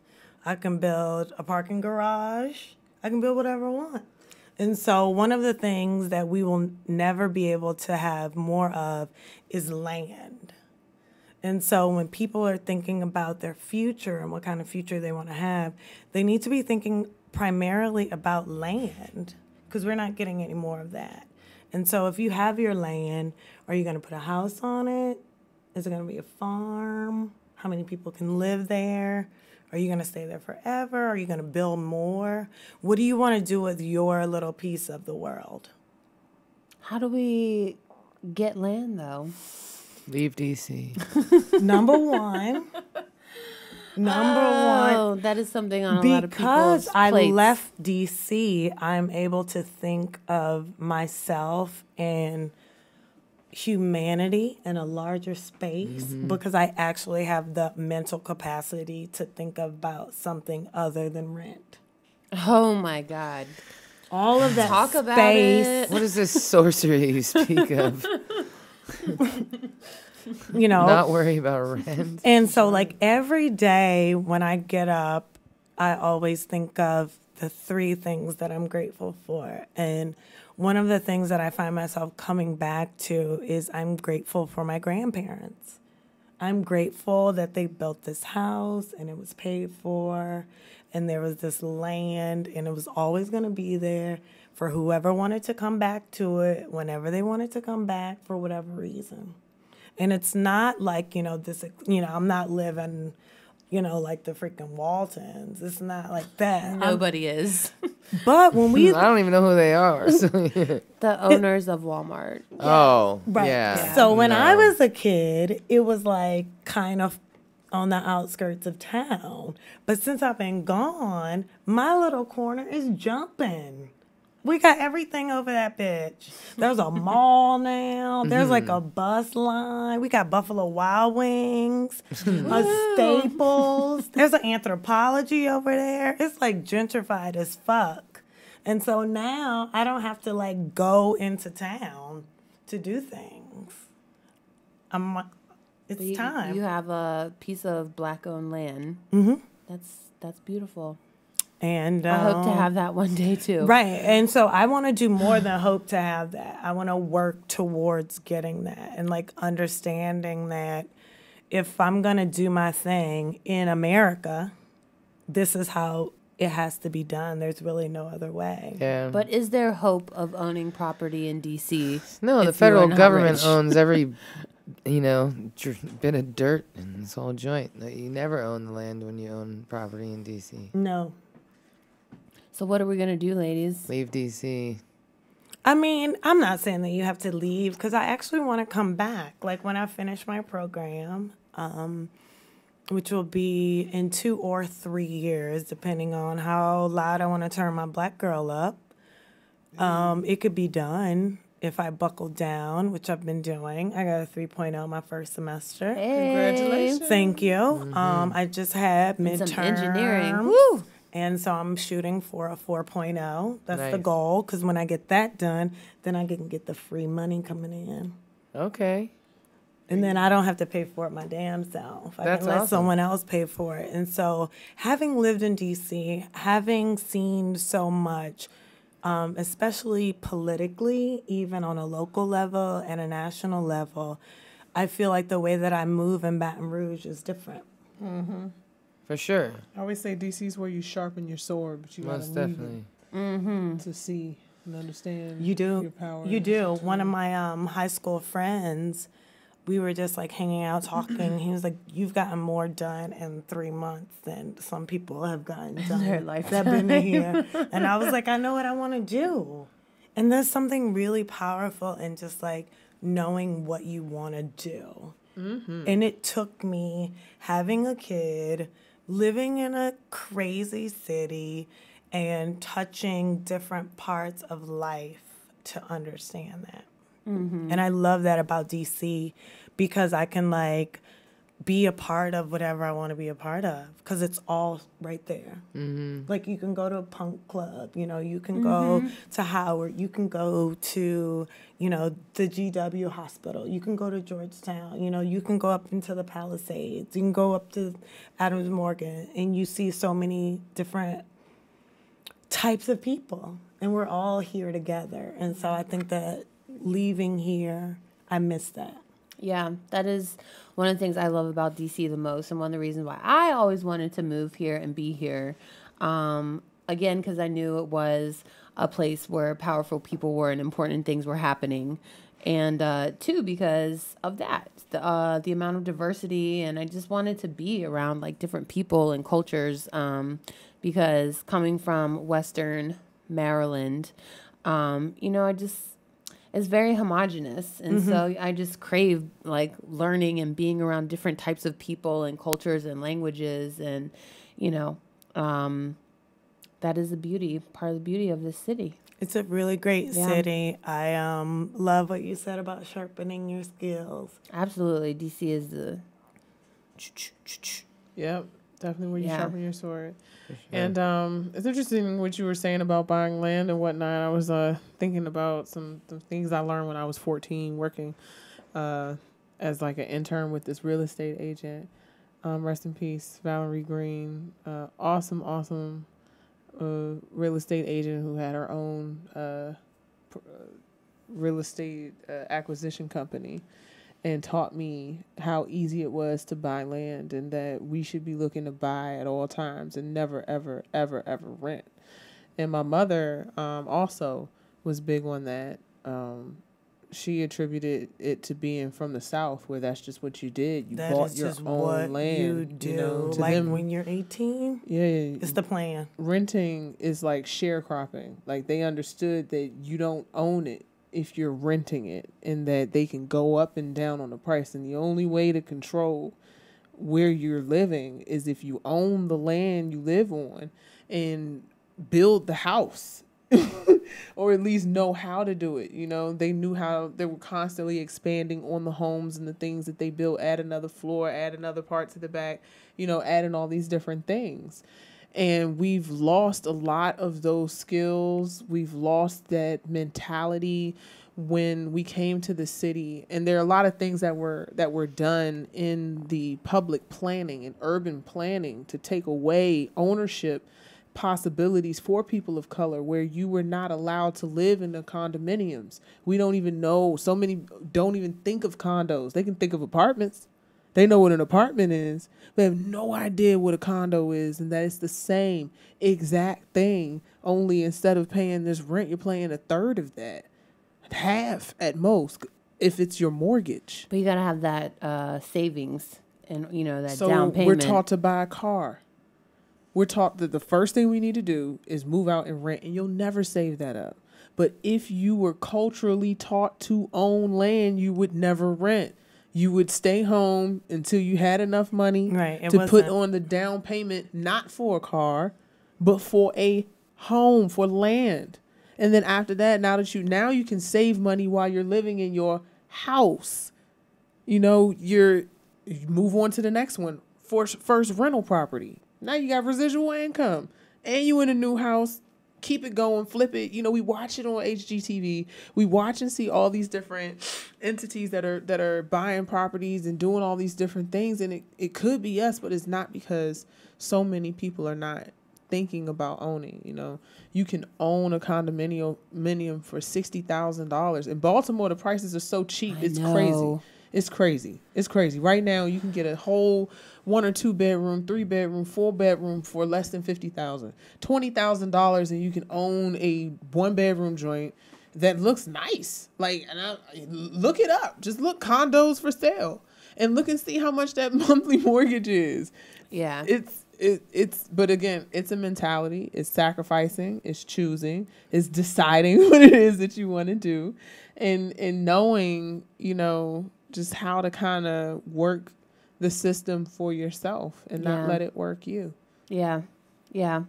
I can build a parking garage, I can build whatever I want. And so one of the things that we will never be able to have more of is land. And so when people are thinking about their future and what kind of future they want to have, they need to be thinking primarily about land, because we're not getting any more of that. And so if you have your land, are you going to put a house on it? Is it going to be a farm? How many people can live there? Are you going to stay there forever? Are you going to build more? What do you want to do with your little piece of the world? How do we get land, though? Leave DC. Number one. Oh, that is something on a lot of people's Because I plates. left DC, I'm able to think of myself and humanity in a larger space because I actually have the mental capacity to think about something other than rent. Oh my God. All of that Talk about space, it. What is this sorcery you speak of? you know. Not worry about rent. And so, like, every day when I get up, I always think of the three things that I'm grateful for. And one of the things that I find myself coming back to is I'm grateful for my grandparents. I'm grateful that they built this house and it was paid for, and there was this land, and it was always going to be there for whoever wanted to come back to it whenever they wanted to come back for whatever reason. And it's not like, you know, this, you know, I'm not living, you know, like the freaking Waltons. It's not like that. Nobody is. But when we... I don't even know who they are. So. The owners of Walmart. Oh, Right. yeah. So when No. I was a kid, it was like kind of on the outskirts of town. But since I've been gone, my little corner is jumping. We got everything over that bitch. There's a mall now. There's like a bus line. We got Buffalo Wild Wings, a Staples. There's an Anthropology over there. It's like gentrified as fuck. And so now I don't have to like go into town to do things. It's time. You have a piece of Black-owned land. Mm-hmm. That's beautiful. And I hope to have that one day too. Right. And so I want to do more than hope to have that. I want to work towards getting that and like understanding that if I'm going to do my thing in America, this is how it has to be done. There's really no other way. Yeah. But is there hope of owning property in D.C.? No, the if you are federal not government rich? owns every, you know, bit of dirt in this whole joint. You never own the land when you own property in D.C. No. So what are we going to do, ladies? Leave D.C. I mean, I'm not saying that you have to leave because I actually want to come back. Like when I finish my program, which will be in 2 or 3 years, depending on how loud I want to turn my black girl up. It could be done if I buckle down, which I've been doing. I got a 3.0 my first semester. Hey. Congratulations. Thank you. I just had midterms. Some engineering. Woo! And so I'm shooting for a 4.0. That's the Nice. goal, because when I get that done, then I can get the free money coming in. Okay. And then I don't have to pay for it my damn self. I That's can let awesome. someone else pay for it. And so having lived in D.C., having seen so much, especially politically, even on a local level and a national level, I feel like the way that I move in Baton Rouge is different. For sure. I always say DC is where you sharpen your sword, but you gotta Most leave definitely. it to see and understand You do. your power. You do. One of my high school friends, we were just like hanging out talking. He was like, "You've gotten more done in 3 months than some people have gotten done Their that been here." And I was like, "I know what I want to do." And there's something really powerful in just like knowing what you want to do. And it took me having a kid, living in a crazy city, and touching different parts of life to understand that. And I love that about DC because I can like be a part of whatever I want to be a part of because it's all right there. Like you can go to a punk club, you know, you can go to Howard, you can go to, you know, the GW hospital, you can go to Georgetown, you know, you can go up into the Palisades, you can go up to Adams Morgan, and you see so many different types of people, and we're all here together. And so I think that leaving here, I miss that. Yeah, that is one of the things I love about DC the most, and one of the reasons why I always wanted to move here and be here. Again, because I knew it was a place where powerful people were and important things were happening, and two, because of that, the amount of diversity, and I just wanted to be around like different people and cultures. Because coming from Western Maryland, you know, it's very homogenous. And so I just crave like learning and being around different types of people and cultures and languages. And, you know, that is part of the beauty of this city. It's a really great city. I love what you said about sharpening your skills. Absolutely. DC is the... Yep, definitely where you sharpen your sword. Sure. And it's interesting what you were saying about buying land and whatnot. I was thinking about some things I learned when I was 14 working as like an intern with this real estate agent. Rest in peace, Valerie Green. Awesome real estate agent who had her own real estate acquisition company, and taught me how easy it was to buy land and that we should be looking to buy at all times and never, ever, ever, ever rent. And my mother also was big on that. She attributed it to being from the South, where that's just what you did. You bought your own land. You do. You know, to like them, when you're 18, it's the plan. Renting is like sharecropping. Like they understood that you don't own it if you're renting it, and that they can go up and down on the price. And the only way to control where you're living is if you own the land you live on and build the house. Or at least know how to do it. You know, they knew how. They were constantly expanding on the homes and the things that they built. Add another floor, add another part to the back, you know, adding all these different things. And we've lost a lot of those skills. We've lost that mentality when we came to the city. And there are a lot of things that were done in the public planning and urban planning to take away ownership possibilities for people of color, where you were not allowed to live in the condominiums. We don't even know. So many don't even think of condos. They can think of apartments. They know what an apartment is, but have no idea what a condo is, and that it's the same exact thing, only instead of paying this rent, you're paying a third of that, half at most, if it's your mortgage. But you got to have that savings and, you know, that down payment. We're taught to buy a car. We're taught that the first thing we need to do is move out and rent, and you'll never save that up. But if you were culturally taught to own land, you would never rent. You would stay home until you had enough money to put on the down payment, not for a car, but for a home, for land. And then after that, now you can save money while you're living in your house. You know, you move on to the next one, first rental property. Now you got residual income, and you in a new house. Keep it going, flip it. You know, we watch it on HGTV. We watch and see all these different entities that are buying properties and doing all these different things, and it could be us, but it's not, because so many people are not thinking about owning. You can own a condominium for $60,000 in Baltimore. The prices are so cheap. It's crazy. Right now you can get a whole 1 or 2 bedroom, 3 bedroom, 4 bedroom for less than $50,000, $20,000, and you can own a 1 bedroom joint that looks nice. Look it up. Just look condos for sale and look and see how much that monthly mortgage is. Yeah. But again, it's a mentality. It's sacrificing. It's choosing. It's deciding what it is that you want to do, and knowing, just how to kind of work the system for yourself and not let it work you. Yeah. Yeah.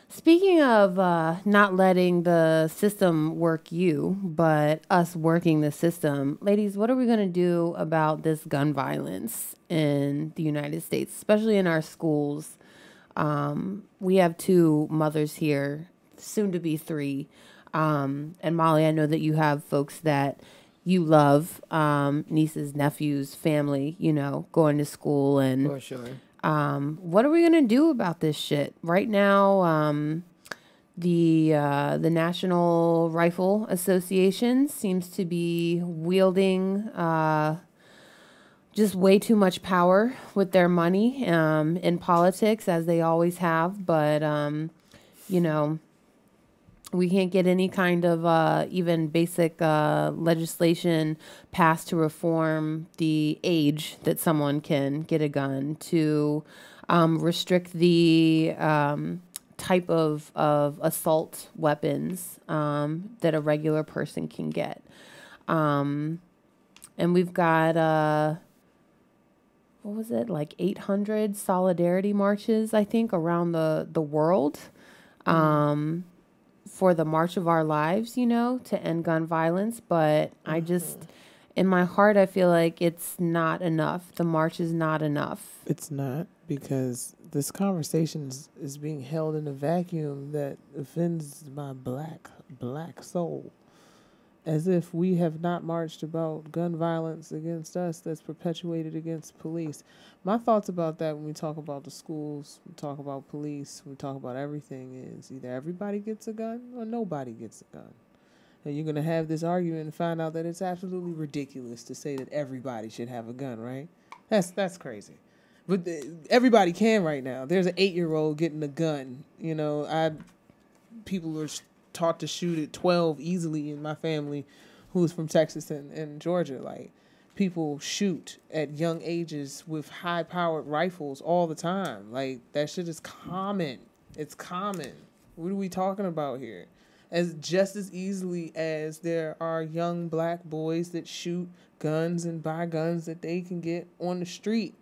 Speaking of not letting the system work you, but us working the system, ladies, what are we going to do about this gun violence in the United States, especially in our schools? We have 2 mothers here, soon to be 3. And Molly, I know that you have folks that you love, nieces, nephews, family, going to school. And For sure. what are we going to do about this shit? Right now, the National Rifle Association seems to be wielding just way too much power with their money in politics, as they always have. But, we can't get any kind of even basic legislation passed to reform the age that someone can get a gun, to restrict the type of assault weapons that a regular person can get. And we've got, 800 solidarity marches, I think, around the world. For the March of Our Lives, to end gun violence. But I just, in my heart, I feel like it's not enough. The march is not enough. It's not, because this conversation is being held in a vacuum that offends my black soul. As if we have not marched about gun violence against us that's perpetuated against police. My thoughts about that, when we talk about the schools, we talk about police, we talk about everything, is either everybody gets a gun or nobody gets a gun. And you're going to have this argument and find out that it's absolutely ridiculous to say that everybody should have a gun, right? That's crazy. But everybody can right now. There's an 8-year-old getting a gun. People are taught to shoot at 12 easily in my family, who's from Texas and Georgia. People shoot at young ages with high-powered rifles all the time. That shit is common. It's common. What are we talking about here? As just as easily as there are young black boys that shoot guns and buy guns that they can get on the street.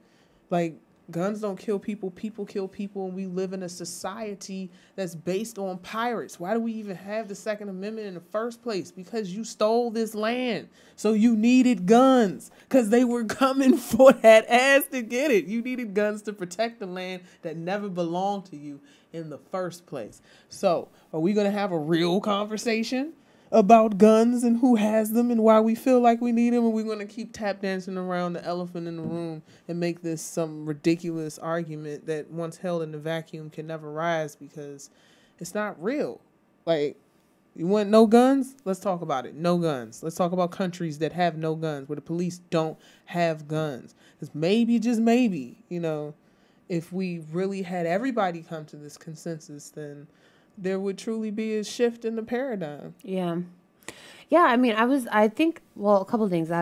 Guns don't kill people. People kill people, and we live in a society that's based on pirates. Why do we even have the Second Amendment in the first place? Because you stole this land, so you needed guns, because they were coming for that ass to get it. You needed guns to protect the land that never belonged to you in the first place. So, are we going to have a real conversation about guns and who has them and why we feel like we need them, and we're going to keep tap dancing around the elephant in the room and make this some ridiculous argument that once held in the vacuum can never rise, because it's not real? You want no guns? Let's talk about it. No guns. Let's talk about countries that have no guns, where the police don't have guns. Because maybe, just maybe, if we really had everybody come to this consensus, then there would truly be a shift in the paradigm. Yeah. Yeah, I think a couple of things. It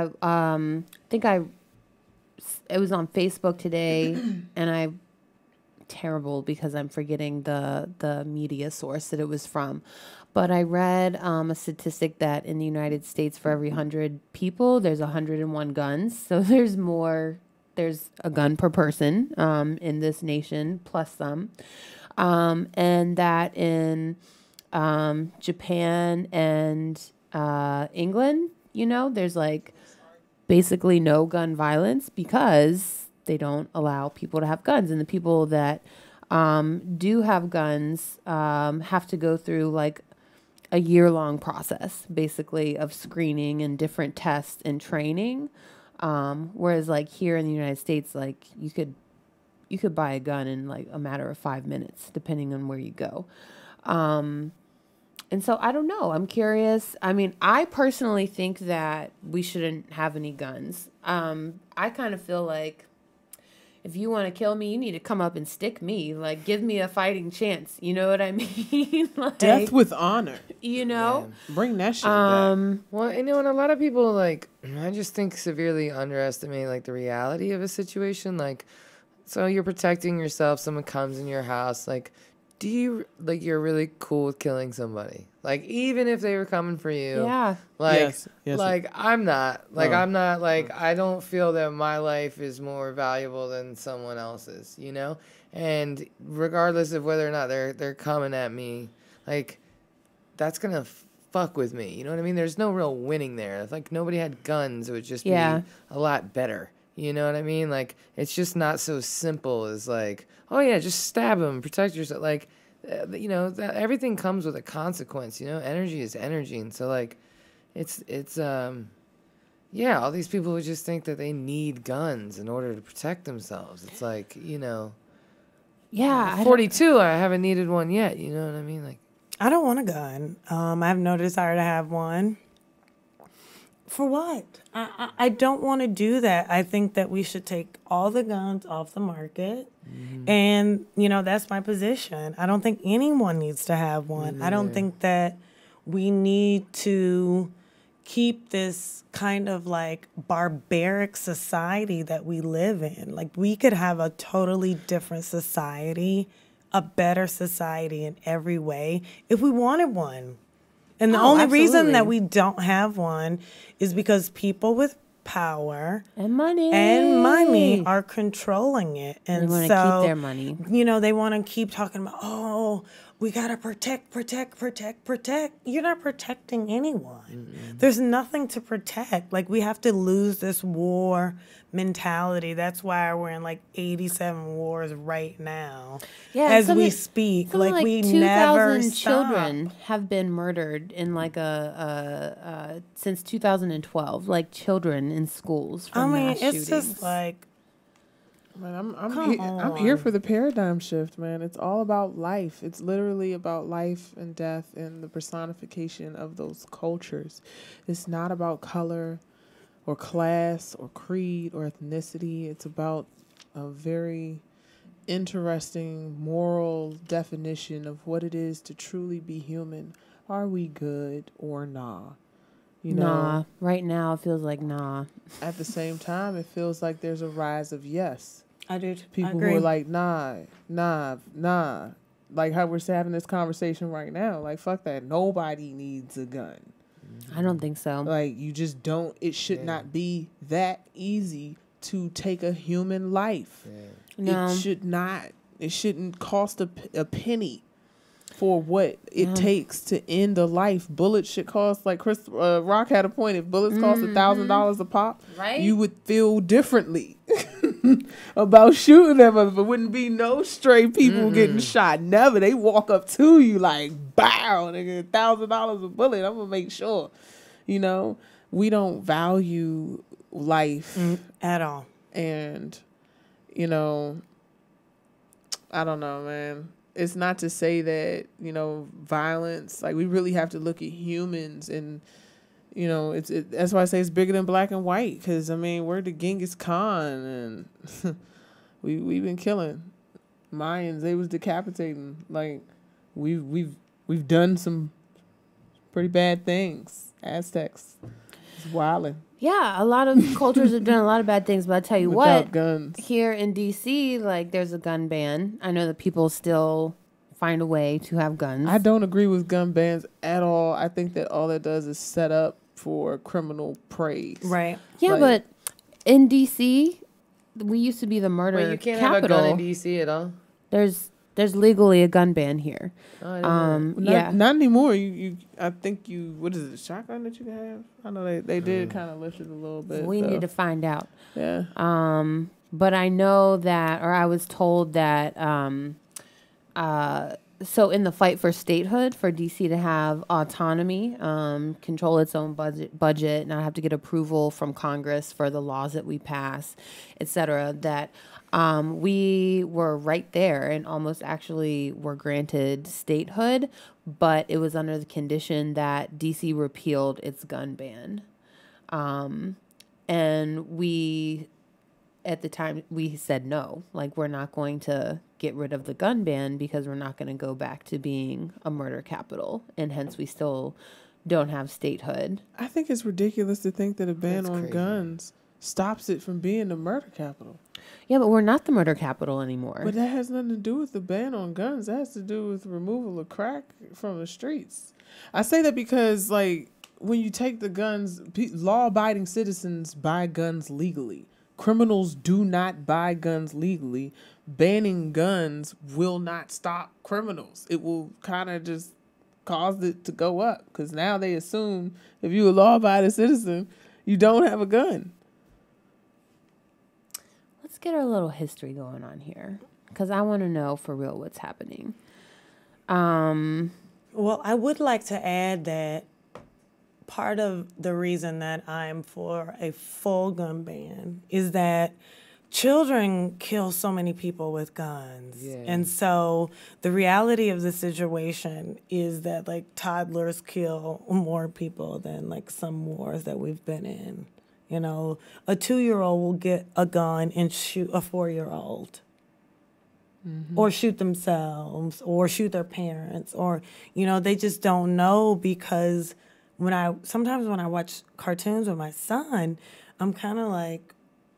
was on Facebook today, and terrible because I'm forgetting the media source that it was from. But I read a statistic that in the United States, for every 100 people, there's 101 guns. So there's a gun per person in this nation, plus some. And that in Japan and England, there's basically no gun violence, because they don't allow people to have guns. And the people that do have guns have to go through a year-long process, basically, of screening and different tests and training. Whereas like here in the United States, like you could buy a gun in like a matter of 5 minutes, depending on where you go. And so I don't know. I'm curious. I mean, I personally think that we shouldn't have any guns. I kind of feel like if you want to kill me, you need to come up and stick me. Like, give me a fighting chance. You know what I mean? Like, Death with honor. You know? Yeah. Bring that shit back. Well, you know, and a lot of people, like, I just think severely underestimate, like, the reality of a situation. Like, so you're protecting yourself. Someone comes in your house, like, do you, like, you're really cool with killing somebody? Like, even if they were coming for you. Yeah. Like, Yes. like, I'm not. Like, No. I'm not, like, I don't feel that my life is more valuable than someone else's, you know? And regardless of whether or not they're coming at me, like, that's going to fuck with me. You know what I mean? There's no real winning there. If, like, nobody had guns, it would just be a lot better. You know what I mean? Like, it's just not so simple as, like, oh, yeah, just stab him, protect yourself. Like, you know, everything comes with a consequence, you know? Energy is energy. And so, like, it's yeah, all these people who just think that they need guns in order to protect themselves. It's like, you know. Yeah. I'm 42, I haven't needed one yet. You know what I mean? Like, I don't want a gun. I have no desire to have one. For what? I don't want to do that. I think that we should take all the guns off the market. Mm-hmm. And, you know, that's my position. I don't think anyone needs to have one. I don't think that we need to keep this kind of like barbaric society that we live in. Like, we could have a totally different society, a better society in every way if we wanted one. And the only reason that we don't have one is because people with power and money are controlling it. And they want to so, keep their money. You know, they want to keep talking about, oh, we got to protect. You're not protecting anyone. Mm-hmm. There's nothing to protect. Like, we have to lose this war mentality. That's why we're in like 87 wars right now as we speak. Like we never stop. Children have been murdered in like since 2012, like children in schools from mass shootings. Just like, man, I'm here for the paradigm shift, man. It's all about life. It's literally about life and death and the personification of those cultures. It's not about color or class or creed or ethnicity. It's about a very interesting moral definition of what it is to truly be human. Are we good or nah? You know, nah. Right now it feels like nah. At the same time, it feels like there's a rise of yes. I do. People who are like, nah. Like how we're having this conversation right now. Like, fuck that. Nobody needs a gun. I don't think so. Like, you just don't. It should not be that easy to take a human life. Yeah. No. It should not. It shouldn't cost a penny for what it takes to end a life. Bullets should cost, like Chris Rock had a point. If bullets cost $1,000 a pop, right, you would feel differently about shooting them. But wouldn't be no stray people getting shot. Never. They walk up to you like, bow, nigga, $1,000 a bullet. I'm gonna make sure. You know, we don't value life at all. And, you know, I don't know, man. It's not to say that, you know, violence, like, we really have to look at humans and, you know, that's why I say it's bigger than black and white. Because, I mean, we're the Genghis Khan and we've been killing Mayans. They was decapitating. Like, we've done some pretty bad things. Aztecs. It's wilding. Yeah, a lot of cultures have done a lot of bad things, but I tell you without guns. Here in D.C., like, there's a gun ban. I know that people still find a way to have guns. I don't agree with gun bans at all. I think that all it does is set up for criminal praise. Right. Yeah, like, but in D.C., we used to be the murder capital. Wait, you can't have a gun in D.C. at all? There's legally a gun ban here. Not anymore. I think what is it, a shotgun that you can have? I know they did kind of lift it a little bit. We need to find out. Yeah. But I know that, or I was told that so in the fight for statehood, for DC to have autonomy, control its own budget, not have to get approval from Congress for the laws that we pass, et cetera, that we were right there and almost actually were granted statehood, but it was under the condition that DC repealed its gun ban. And we, at the time, we said no, like we're not going to get rid of the gun ban because we're not going to go back to being a murder capital, and hence we still don't have statehood. I think it's ridiculous to think that a ban on guns stops it from being a murder capital. Yeah, but we're not the murder capital anymore. But that has nothing to do with the ban on guns. That has to do with removal of crack from the streets. I say that because, like, when you take the guns, law-abiding citizens buy guns legally. Criminals do not buy guns legally. Banning guns will not stop criminals. It will kind of just cause it to go up because now they assume if you're a law-abiding citizen, you don't have a gun. Let's get our little history going on here because I want to know for real what's happening. Well, I would like to add that part of the reason that I'm for a full gun ban is that children kill so many people with guns. Yeah. And so the reality of the situation is that, like, toddlers kill more people than, like, some wars that we've been in. You know, a 2-year-old will get a gun and shoot a 4-year-old. Mm-hmm. Or shoot themselves, or shoot their parents, or, you know, they just don't know because sometimes when I watch cartoons with my son, I'm kind of like,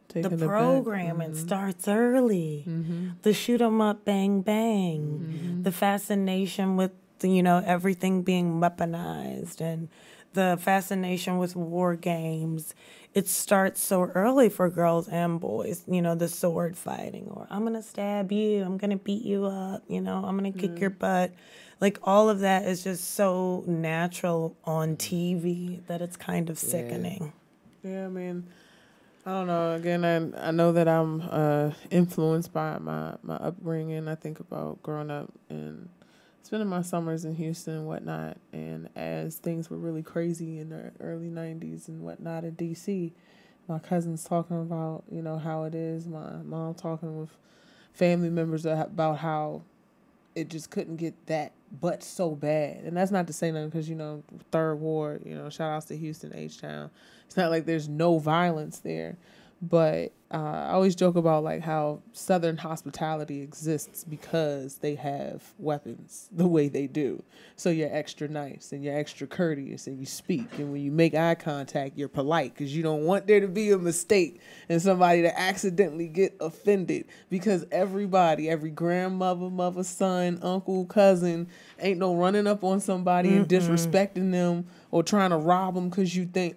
the programming starts early. Mm-hmm. The shoot 'em up, bang, bang. Mm-hmm. The fascination with, everything being weaponized and the fascination with war games. It starts so early for girls and boys, the sword fighting, or I'm going to stab you, I'm going to beat you up, I'm going to kick your butt. Like, all of that is just so natural on TV that it's kind of sickening. Yeah, I mean, I don't know. Again, I know that I'm influenced by my upbringing. I think about growing up and spending my summers in Houston and whatnot. And as things were really crazy in the early 90s and whatnot in D.C., my cousins talking about, how it is. My mom talking with family members about how it just couldn't get that but so bad. And that's not to say nothing because, Third Ward, shout outs to Houston, H-Town. It's not like there's no violence there. But I always joke about, like, how Southern hospitality exists because they have weapons the way they do. So you're extra nice and you're extra courteous and you speak. And when you make eye contact, you're polite because you don't want there to be a mistake and somebody to accidentally get offended because everybody, every grandmother, mother, son, uncle, cousin, ain't no running up on somebody and disrespecting them or trying to rob them because you think,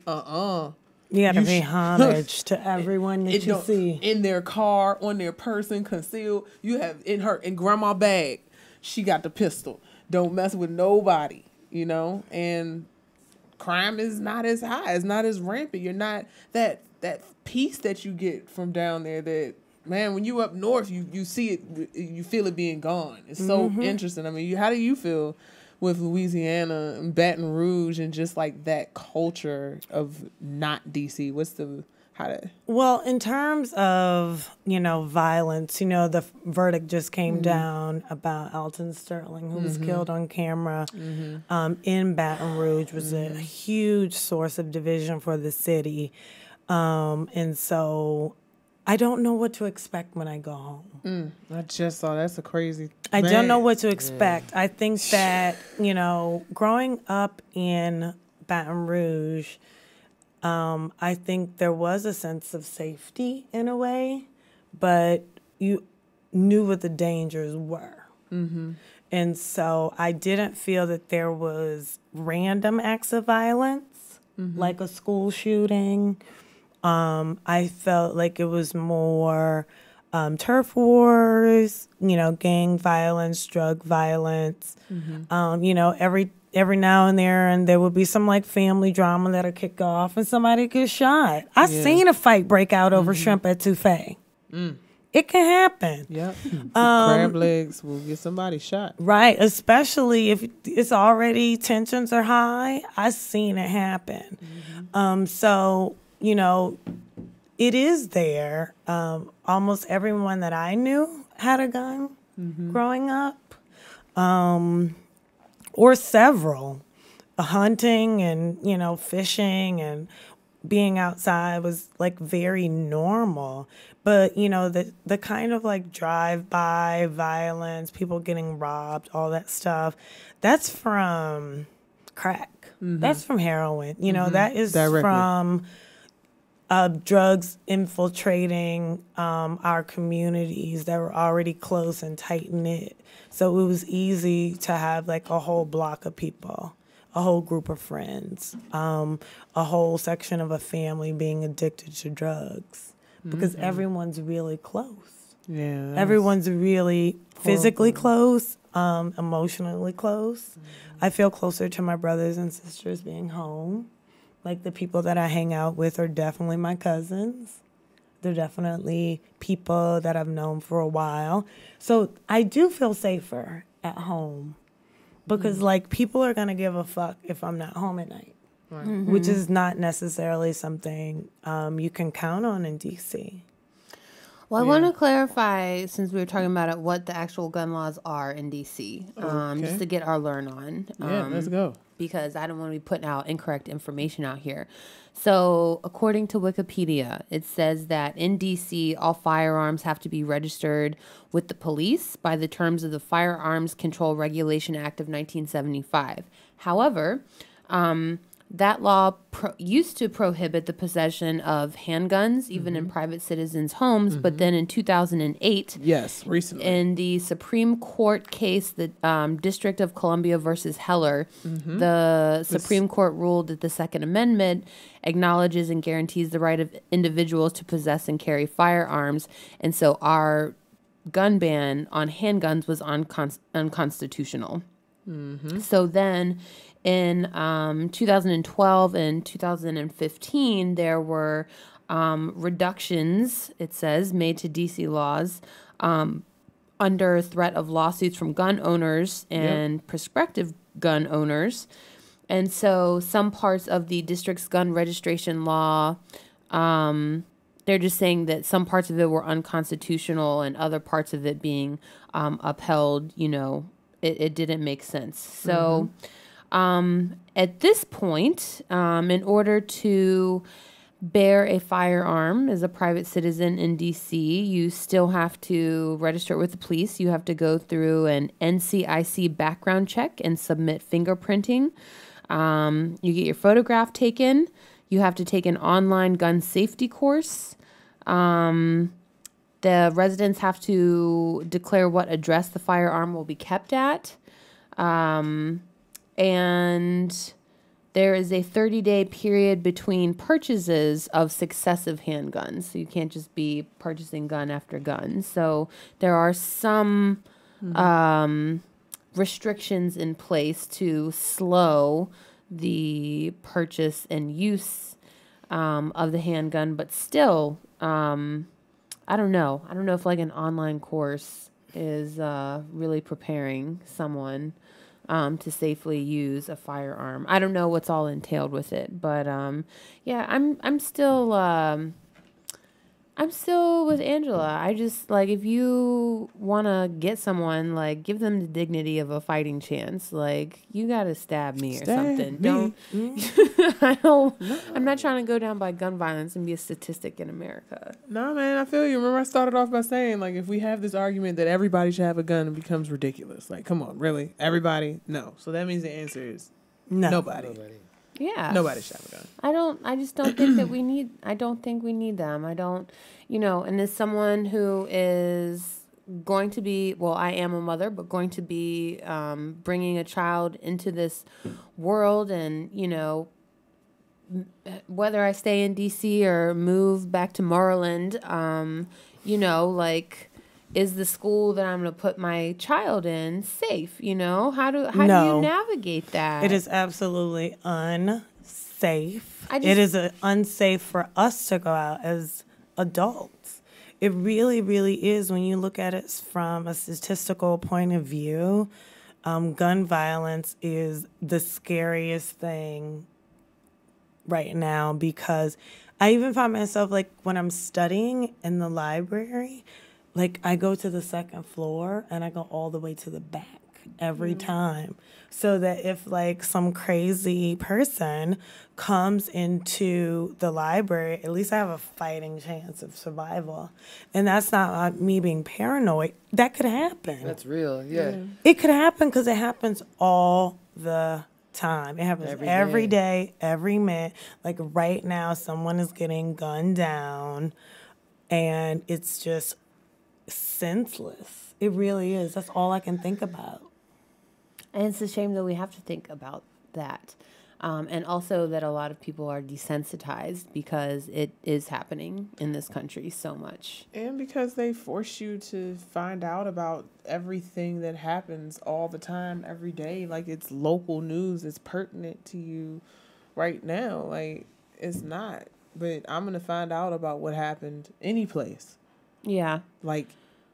You gotta pay homage to everyone that you see. In their car, on their person, concealed. You have in grandma bag, she got the pistol. Don't mess with nobody, and crime is not as high. It's not as rampant. You're not that peace that you get from down there that, man, when you up north, you see it, you feel it being gone. It's so interesting. I mean, how do you feel with Louisiana and Baton Rouge and just like that culture of not DC? Well, in terms of, violence, the verdict just came down about Alton Sterling, who was killed on camera in Baton Rouge, was a huge source of division for the city. And so I don't know what to expect when I go home. I just thought that's a crazy. I don't know what to expect. I think that, growing up in Baton Rouge, I think there was a sense of safety in a way, but you knew what the dangers were. Mm-hmm. And so I didn't feel that there was random acts of violence, like a school shooting. I felt like it was more turf wars, gang violence, drug violence. Every now and there would be some like family drama that'll kick off and somebody gets shot. I seen a fight break out over shrimp at Touffet. It can happen. Yep. Crab legs will get somebody shot. Right. Especially if it's already tensions are high. I've seen it happen. So, you know, it is there. Almost everyone that I knew had a gun growing up, or several. Hunting and, you know, fishing and being outside was like very normal. But, you know, the kind of like drive-by violence, people getting robbed, all that stuff, that's from crack. That's from heroin. You know, that is Directly. from drugs infiltrating our communities that were already close and tight-knit. So it was easy to have like a whole block of people, a whole group of friends, a whole section of a family being addicted to drugs because everyone's really close. Yeah. Everyone's really physically close, emotionally close. I feel closer to my brothers and sisters being home. Like the people that I hang out with are definitely my cousins. They're definitely people that I've known for a while. So I do feel safer at home because like people are going to give a fuck if I'm not home at night, which is not necessarily something you can count on in DC. Well, I want to clarify, since we were talking about it, what the actual gun laws are in D.C., just to get our learn on. Let's go. Because I don't want to be putting out incorrect information out here. So, according to Wikipedia, it says that in D.C., all firearms have to be registered with the police by the terms of the Firearms Control Regulation Act of 1975. However, that law used to prohibit the possession of handguns, even in private citizens' homes. But then in 2008, yes, recently, in the Supreme Court case, the District of Columbia versus Heller, the Supreme Court ruled that the Second Amendment acknowledges and guarantees the right of individuals to possess and carry firearms. And so our gun ban on handguns was unconstitutional. So then in 2012 and 2015, there were reductions, it says, made to DC laws under threat of lawsuits from gun owners and prospective gun owners. And so some parts of the district's gun registration law, they're just saying that some parts of it were unconstitutional and other parts of it being upheld, you know, it didn't make sense. So at this point, in order to bear a firearm as a private citizen in D.C., you still have to register it with the police. You have to go through an NCIC background check and submit fingerprinting. You get your photograph taken. You have to take an online gun safety course. The residents have to declare what address the firearm will be kept at. And there is a 30-day period between purchases of successive handguns. So you can't just be purchasing gun after gun. So there are some restrictions in place to slow the purchase and use of the handgun. But still, I don't know. I don't know if like an online course is really preparing someone to safely use a firearm. I don't know what's all entailed with it, but yeah, I'm still with Angela. I just like, if you want to get someone, like, give them the dignity of a fighting chance. Like, you got to stab me or something. Don't. I'm not trying to go down by gun violence and be a statistic in America. No, man, I feel you. Remember I started off by saying, like, if we have this argument that everybody should have a gun, it becomes ridiculous. Like, come on, really? Everybody? No. So that means the answer is nobody. Yeah. Nobody should have a gun. I just don't think that we need, I don't think we need them. I don't, you know, and as someone who is going to be, well, I am a mother, but going to be bringing a child into this world, and, you know, whether I stay in DC or move back to Maryland, you know, like, is the school that I'm going to put my child in safe? You know, how do you navigate that? It is absolutely unsafe. It is unsafe for us to go out as adults. It really, really is. When you look at it from a statistical point of view, gun violence is the scariest thing right now, because I even find myself, like, when I'm studying in the library, like, I go to the second floor and I go all the way to the back every time, so that if, like, some crazy person comes into the library, at least I have a fighting chance of survival. And that's not me being paranoid. That could happen. That's real, yeah. It could happen because it happens all the time. It happens every day, every minute. Like right now, someone is getting gunned down, and it's just senseless. It really is. That's all I can think about. And it's a shame that we have to think about that. And also that a lot of people are desensitized because it is happening in this country so much. And because they force you to find out about everything that happens all the time, every day. Like, it's local news. It's pertinent to you right now. Like, it's not. But I'm going to find out about what happened any place. Yeah. Like,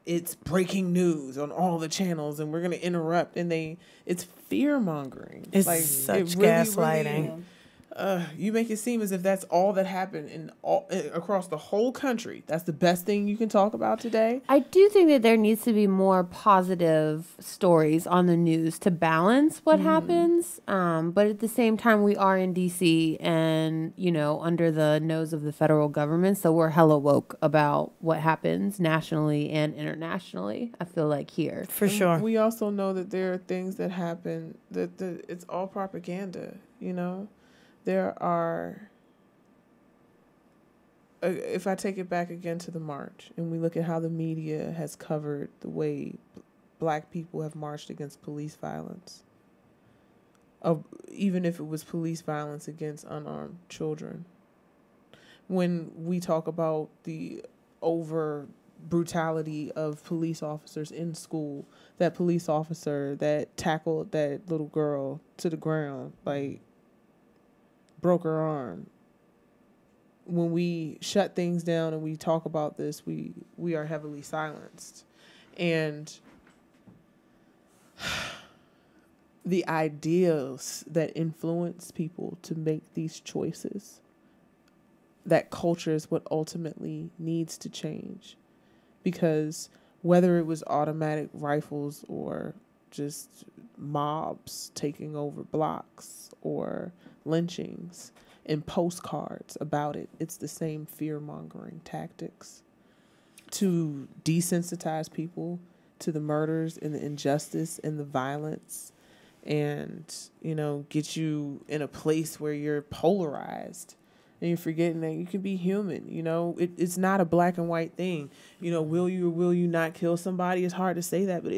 it's breaking news on all the channels, and we're going to interrupt. And it's fear-mongering. It's like, such gaslighting. Really, you make it seem as if that's all that happened across the whole country. That's the best thing you can talk about today. I do think that there needs to be more positive stories on the news to balance what happens. But at the same time, we are in D.C. and, under the nose of the federal government. So we're hella woke about what happens nationally and internationally, I feel like, here. For sure. We also know that there are things that happen that it's all propaganda, There are, if I take it back again to the march, and we look at how the media has covered the way Black people have marched against police violence, even if it was police violence against unarmed children. When we talk about the over brutality of police officers in school, that police officer that tackled that little girl to the ground, like, broke her arm. When we shut things down and we talk about this, we are heavily silenced. And the ideals that influence people to make these choices, that culture is what ultimately needs to change. Because whether it was automatic rifles or just mobs taking over blocks or lynchings and postcards about it, it's the same fear-mongering tactics to desensitize people to the murders and the injustice and the violence, and get you in a place where you're polarized and you're forgetting that you can be human. It's not a black and white thing. Will you or will you not kill somebody? It's hard to say that, but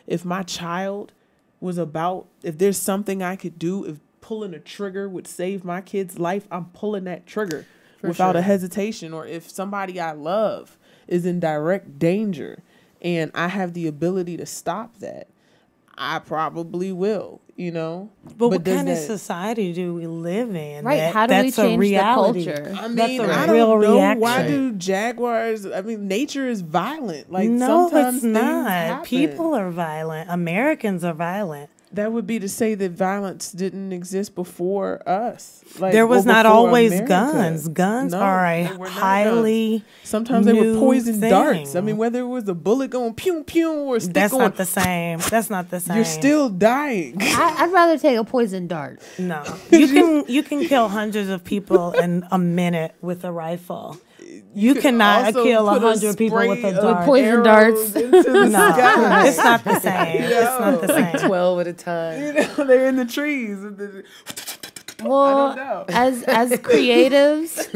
if my child was if there's something I could do, if pulling a trigger would save my kid's life, I'm pulling that trigger without a hesitation. Or if somebody I love is in direct danger and I have the ability to stop that, I probably will, But what kind of society do we live in? Right. How do we change the culture? I mean, that's a I real don't know reaction. why do jaguars, nature is violent. Like, no, sometimes it's things not. happen. People are violent. Americans are violent. That would be to say that violence didn't exist before us. There was not before always America. Guns. Guns No, are a they were not highly guns. Sometimes they were poison thing. darts. Whether it was a bullet going pew pew or a stick That's going, not the same. That's not the same. you're still dying. I'd rather take a poison dart. No, you can kill hundreds of people in a minute with a rifle. You cannot also kill put a 100 people with a spray of dart. poison darts. Into the No, sky. it's not the same. It's not the same. 12 at a time. They're in the trees. Well, I don't know. as creatives,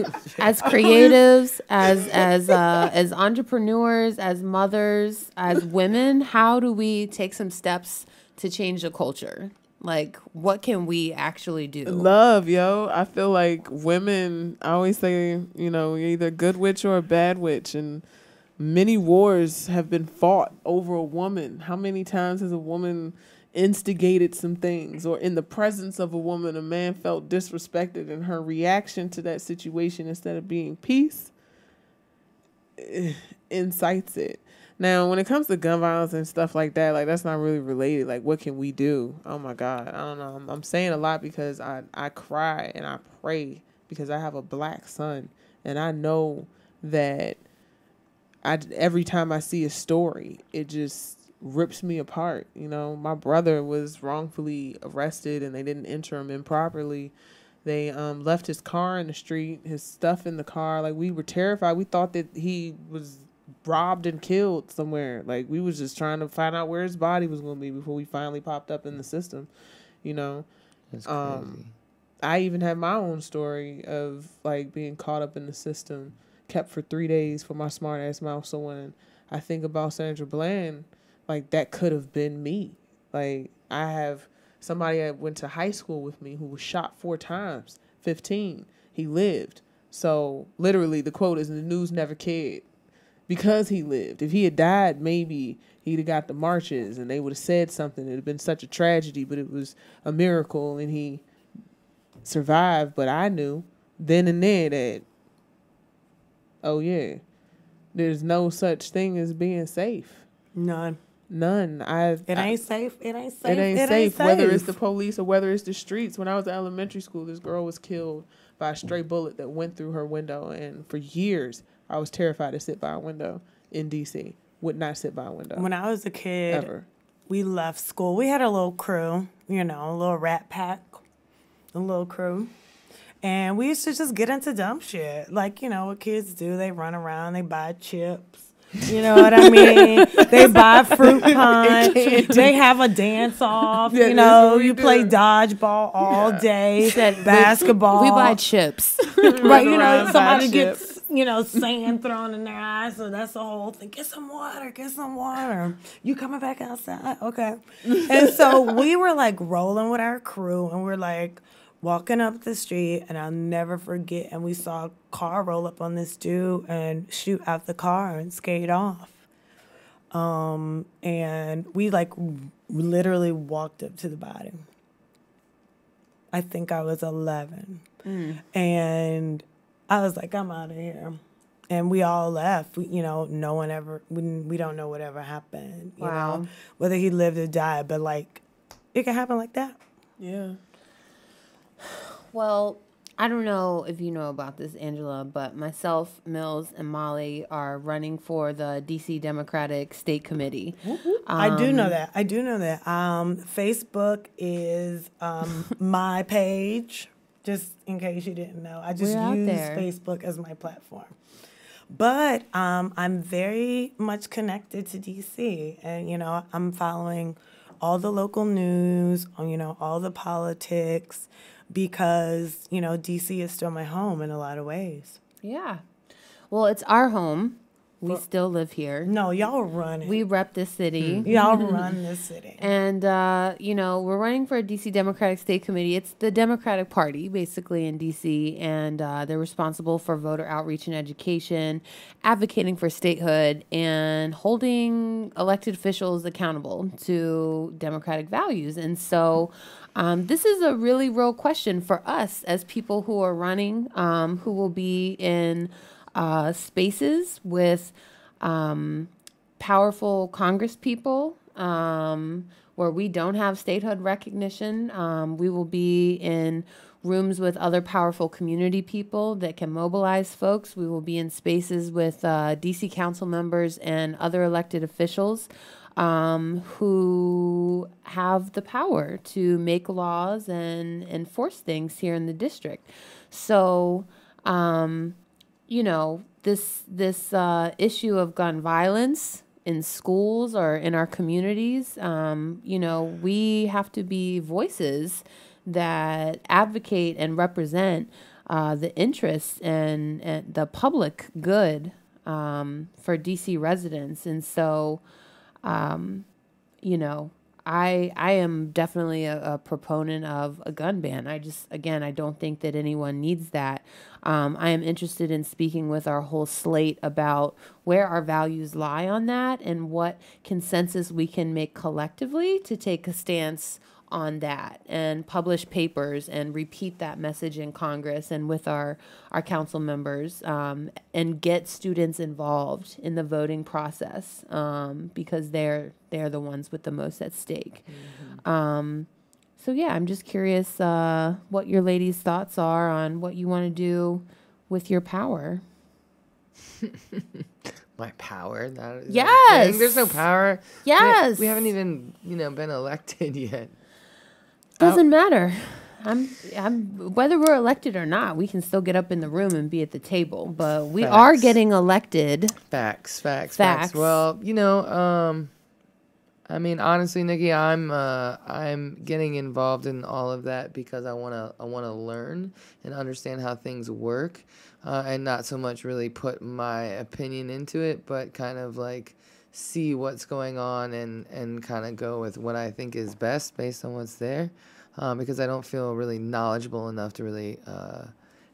as entrepreneurs, as mothers, as women, how do we take some steps to change the culture? Like, what can we actually do? Love, yo. I feel like women, I always say, you're either a good witch or a bad witch. And many wars have been fought over a woman. How many times has a woman instigated some things, or in the presence of a woman, a man felt disrespected, and her reaction to that situation, instead of being peace, incites it. Now, when it comes to gun violence and stuff like that, like that's not really related. Like, what can we do? Oh my God, I don't know. I'm saying a lot because I cry and I pray because I have a black son, and I know that every time I see a story, it just rips me apart. You know, my brother was wrongfully arrested and they didn't enter him in properly. They left his car in the street, his stuff in the car. Like, we were terrified. We thought that he was robbed and killed somewhere. Like, we was just trying to find out where his body was going to be before we finally popped up in the system, you know. That's crazy. I even have my own story of like being caught up in the system, kept for 3 days for my smart ass mouth. So when I think about Sandra Bland, like that could have been me. Like, I have somebody that went to high school with me who was shot 4 times, 15. He lived. So literally the quote is, the news never cared because he lived. If he had died, maybe he'd have got the marches and they would have said something. It would have been such a tragedy, but it was a miracle and he survived. But I knew then and there that, oh yeah, there's no such thing as being safe. None. It ain't safe. It ain't safe. It ain't safe. Whether it's the police or whether it's the streets. When I was in elementary school, this girl was killed by a stray bullet that went through her window. And for years, I was terrified to sit by a window in D.C. Would not sit by a window. When I was a kid, ever. We left school. We had a little crew, you know, a little rat pack, a little crew. And we used to just get into dumb shit. Like, you know, what kids do. They run around. They buy chips. You know what I mean? They buy fruit punch. They have a dance off. Yeah, you know, you play dodgeball all day. Basketball. We buy chips. Right, you know, somebody chips. gets, you know, sand thrown in their eyes. So that's the whole thing. Get some water. You coming back outside? Okay. And so we were like rolling with our crew and we're like walking up the street, and I'll never forget, and we saw a car roll up on this dude and shoot out the car and skate off. And we like literally walked up to the body. I think I was 11. And I was like, I'm out of here. And we all left. We don't know whatever happened. You know, whether he lived or died, but like, it can happen like that. Yeah. Well, I don't know if you know about this, Angela, but myself, Mills, and Molly are running for the D.C. Democratic State Committee. I do know that. Facebook is my page, just in case you didn't know. I just use Facebook as my platform. But I'm very much connected to D.C. And, you know, I'm following all the local news, you know, all the politics, because, you know, D.C. is still my home in a lot of ways. Yeah. Well, it's our home. We still live here. No, y'all run it. We rep this city. Y'all run this city. And, you know, we're running for a D.C. Democratic State Committee. It's the Democratic Party, basically, in D.C., and they're responsible for voter outreach and education, advocating for statehood, and holding elected officials accountable to democratic values. And so this is a really real question for us as people who are running, who will be in spaces with powerful Congress people where we don't have statehood recognition. We will be in rooms with other powerful community people that can mobilize folks. We will be in spaces with DC council members and other elected officials who have the power to make laws and enforce things here in the district. So, you know, this issue of gun violence in schools or in our communities, you know, we have to be voices that advocate and represent the interests and the public good for DC residents. And so, you know, I am definitely a proponent of a gun ban. I don't think that anyone needs that. I am interested in speaking with our whole slate about where our values lie on that and what consensus we can make collectively to take a stance on that and publish papers and repeat that message in Congress and with our council members, and get students involved in the voting process, because they're the ones with the most at stake. So yeah, I'm just curious what your ladies' thoughts are on what you want to do with your power. My power? That is Yes. There's no power. Yes. We haven't even, been elected yet. Doesn't matter. I'm whether we're elected or not, we can still get up in the room and be at the table. But we are getting elected. Facts. Well, I mean, honestly, Nikki, I'm getting involved in all of that because I wanna learn and understand how things work, and not so much really put my opinion into it, but kind of like see what's going on and kind of go with what I think is best based on what's there, because I don't feel really knowledgeable enough to really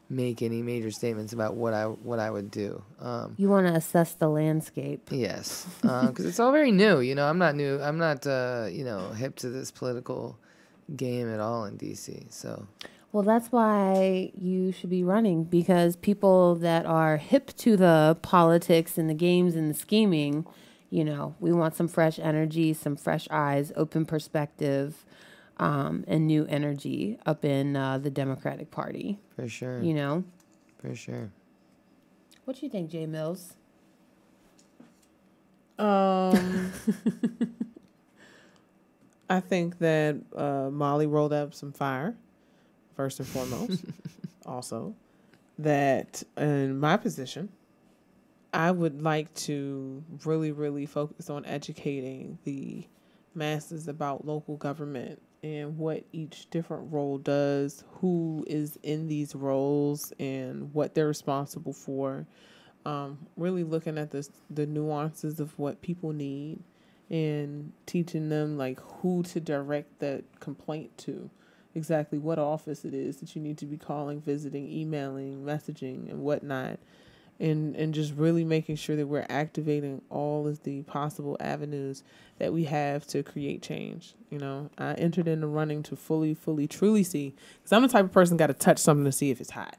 make any major statements about what I would do. You want to assess the landscape. Yes, because it's all very new. I'm not new. I'm not hip to this political game at all in DC. So. Well, that's why you should be running, because people that are hip to the politics and the games and the scheming, we want some fresh energy, some fresh eyes, open perspective, and new energy up in the Democratic Party. For sure. For sure. What do you think, Jay Mills? I think that Molly rolled up some fire, first and foremost. Also, that in my position, I would like to really, really focus on educating the masses about local government and what each different role does, who is in these roles, and what they're responsible for. Really looking at the nuances of what people need and teaching them like who to direct that complaint to, exactly what office it is that you need to be calling, visiting, emailing, messaging, and whatnot. And just really making sure that we're activating all of the possible avenues that we have to create change. I entered in the running to fully, truly see, because I'm the type of person got to touch something to see if it's hot.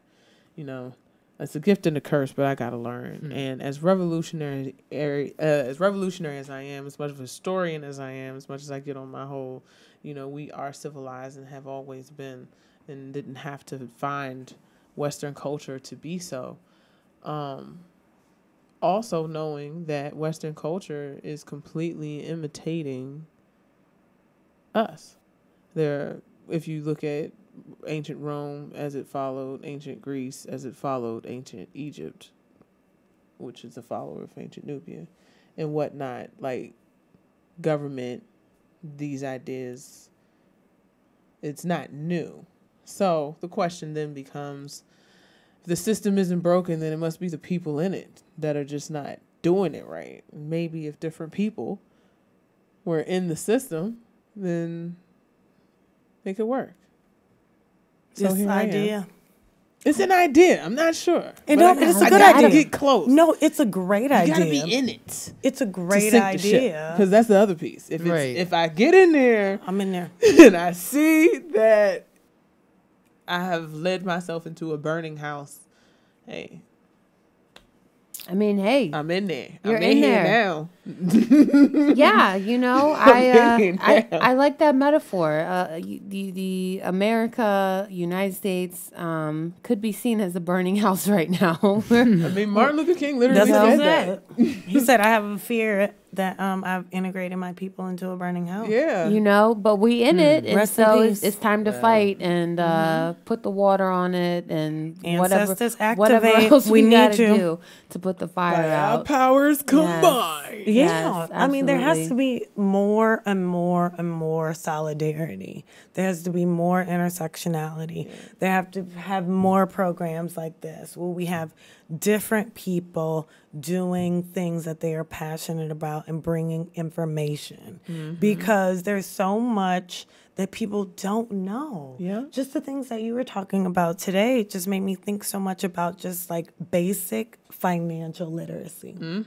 It's a gift and a curse, but I got to learn. And as revolutionary as I am, as much of a historian as I am, as much as I get on my whole, we are civilized and have always been, and didn't have to find Western culture to be so. Also knowing that Western culture is completely imitating us. If you look at ancient Rome as it followed ancient Greece, as it followed ancient Egypt, which is a follower of ancient Nubia, and whatnot, like government, these ideas, it's not new. So the question then becomes, if the system isn't broken, then it must be the people in it that are just not doing it right. Maybe if different people were in the system, then it could work. So This idea. It's an idea. I'm not sure. It's a good idea. Get close. No, it's a great idea. You gotta be in it. It's a great idea. Because that's the other piece. If I get in there, I'm in there, and I see that I have led myself into a burning house, hey. I mean, hey, I'm in there. You're I'm in here there now. Yeah, I like that metaphor. The United States, could be seen as a burning house right now. I mean, Martin Luther King literally said that. He said, "I have a fear that I've integrated my people into a burning house." Yeah, but we in it, and so it's time to fight and put the water on it and Ancestors whatever else we gotta do to put the fire out. Our powers combined. Yes, I mean, there has to be more and more and more solidarity. There has to be more intersectionality. There have to have more programs like this where we have different people doing things that they are passionate about and bringing information. Because there's so much that people don't know. Just the things that you were talking about today just made me think so much about just like basic financial literacy.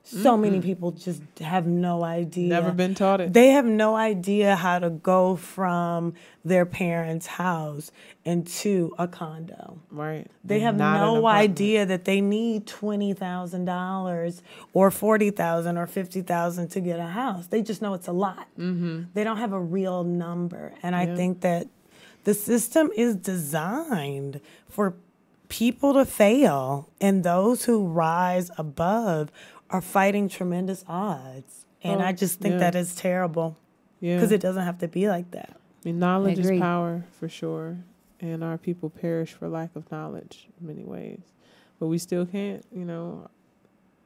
So many people just have no idea. Never been taught it. They have no idea how to go from their parents' house into a condo. Right. They have no idea that they need $20,000 or $40,000 or $50,000 to get a house. They just know it's a lot. Mm-hmm. They don't have a real number. And I think that the system is designed for people to fail, and those who rise above are fighting tremendous odds. And I just think that is terrible. Yeah. Because it doesn't have to be like that. I mean, knowledge is power, for sure. And our people perish for lack of knowledge in many ways. But we still can't,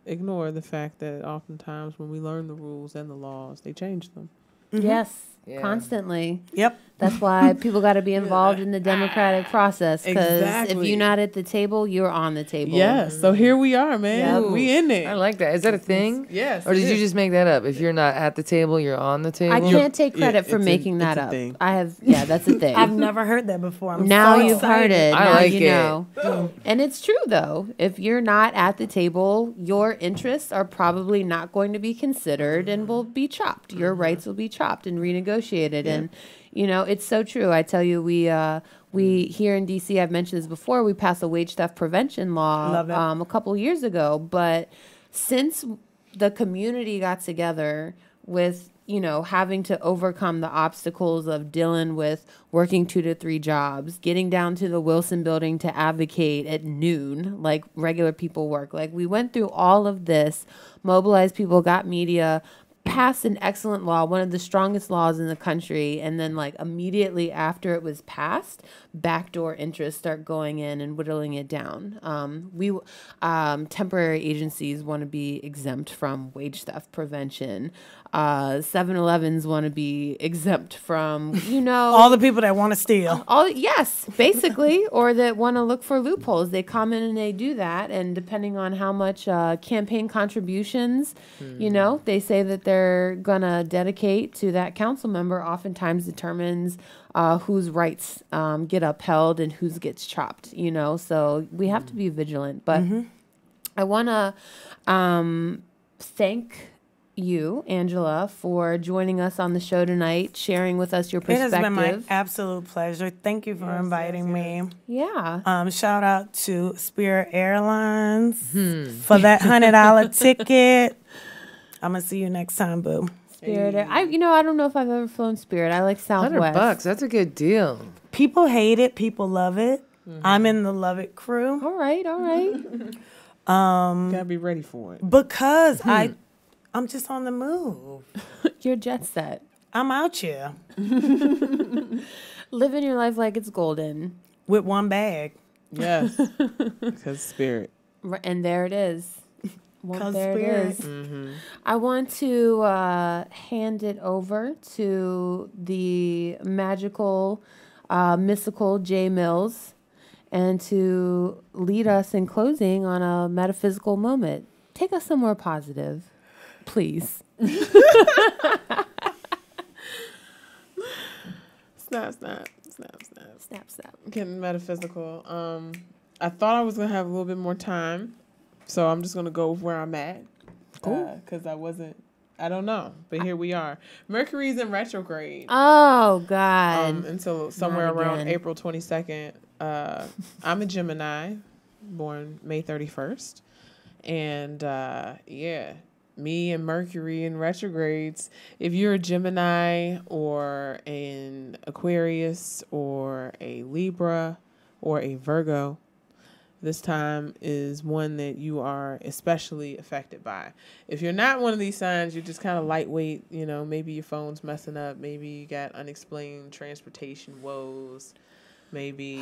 ignore the fact that oftentimes when we learn the rules and the laws, they change them. Mm-hmm. Yes, constantly. Yep. That's why people got to be involved in the democratic process. Because if you're not at the table, you're on the table. Yes. So here we are, man. Yep. We in there. I like that. Is that a thing? Yes. Or did you just make that up? If you're not at the table, you're on the table? I can't take credit for making that up. Thing. I have, that's a thing. I've never heard that before. Now you've heard it. I now like you it. know. And it's true, though. If you're not at the table, your interests are probably not going to be considered and will be chopped. Your rights will be chopped and renegotiated. Yeah. And, it's so true. I tell you, we here in D.C., I've mentioned this before, we passed a wage theft prevention law a couple years ago. But since the community got together with, having to overcome the obstacles of dealing with working 2 to 3 jobs, getting down to the Wilson building to advocate at noon, like regular people work. Like, we went through all of this, mobilized people, got media, passed an excellent law, one of the strongest laws in the country, and then immediately after it was passed, backdoor interests start going in and whittling it down. Temporary agencies want to be exempt from wage theft prevention. 7-Elevens want to be exempt from, all the people that want to steal. Yes, basically, or that want to look for loopholes. They come in and they do that, and depending on how much campaign contributions, they say that they're gonna dedicate to that council member, oftentimes determines whose rights get upheld and whose gets chopped. So we have to be vigilant. But I want to thank you, Angela, for joining us on the show tonight, sharing with us your perspective. It has been my absolute pleasure. Thank you for inviting me. Yeah. Shout out to Spirit Airlines for that $100 ticket. I'm gonna see you next time, boo. Spirit Air. I don't know if I've ever flown Spirit. I like Southwest. $100. That's a good deal. People hate it. People love it. I'm in the love it crew. All right. Gotta be ready for it. Because I'm just on the move. You're jet set. I'm out here. Living your life like it's golden. With one bag. Yes. Because Spirit. And there it is. Because there Spirit. It is. Mm-hmm. I want to hand it over to the magical, mystical Jay Mills and to lead us in closing on a metaphysical moment. Take us somewhere positive, please. Snap. Getting metaphysical. I thought I was going to have a little bit more time. So I'm just going to go where I'm at. Because I don't know. But here we are. Mercury's in retrograde. Oh, God. Until somewhere around April 22nd. I'm a Gemini, born May 31st. And, me and Mercury in retrogrades. If you're a Gemini or an Aquarius or a Libra or a Virgo, this time is one that you are especially affected by. If you're not one of these signs, you're just kind of lightweight. Maybe your phone's messing up. Maybe you got unexplained transportation woes. Maybe,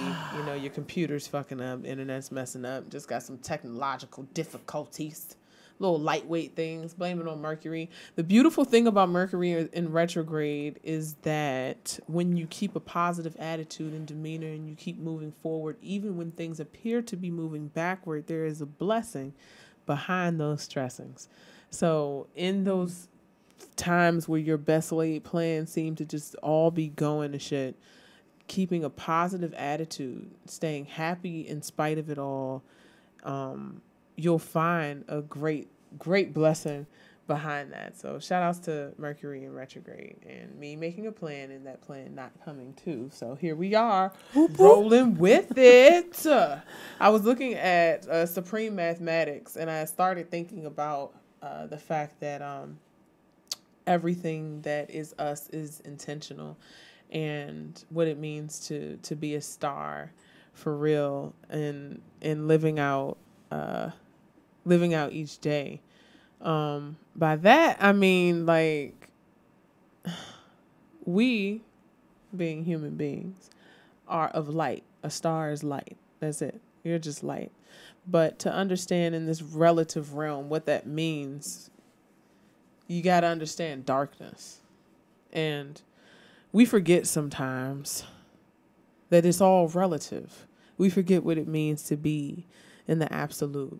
your computer's fucking up. Internet's messing up. Just got some technological difficulties. Little lightweight things. Blame it on Mercury. The beautiful thing about Mercury in retrograde is that when you keep a positive attitude and demeanor and you keep moving forward, even when things appear to be moving backward, there is a blessing behind those stressings. So in those times where your best laid plans seem to just all be going to shit, keeping a positive attitude, staying happy in spite of it all, you'll find a great great blessing behind that. So shout outs to Mercury in retrograde and me making a plan and that plan not coming too. So here we are rolling with it. I was looking at Supreme Mathematics and I started thinking about the fact that everything that is us is intentional and what it means to be a star for real and living out each day. By that, I mean, like, we, being human beings, are of light. A star is light. That's it. You're just light. But to understand in this relative realm what that means, you got to understand darkness. And we forget sometimes that it's all relative. We forget what it means to be in the absolute.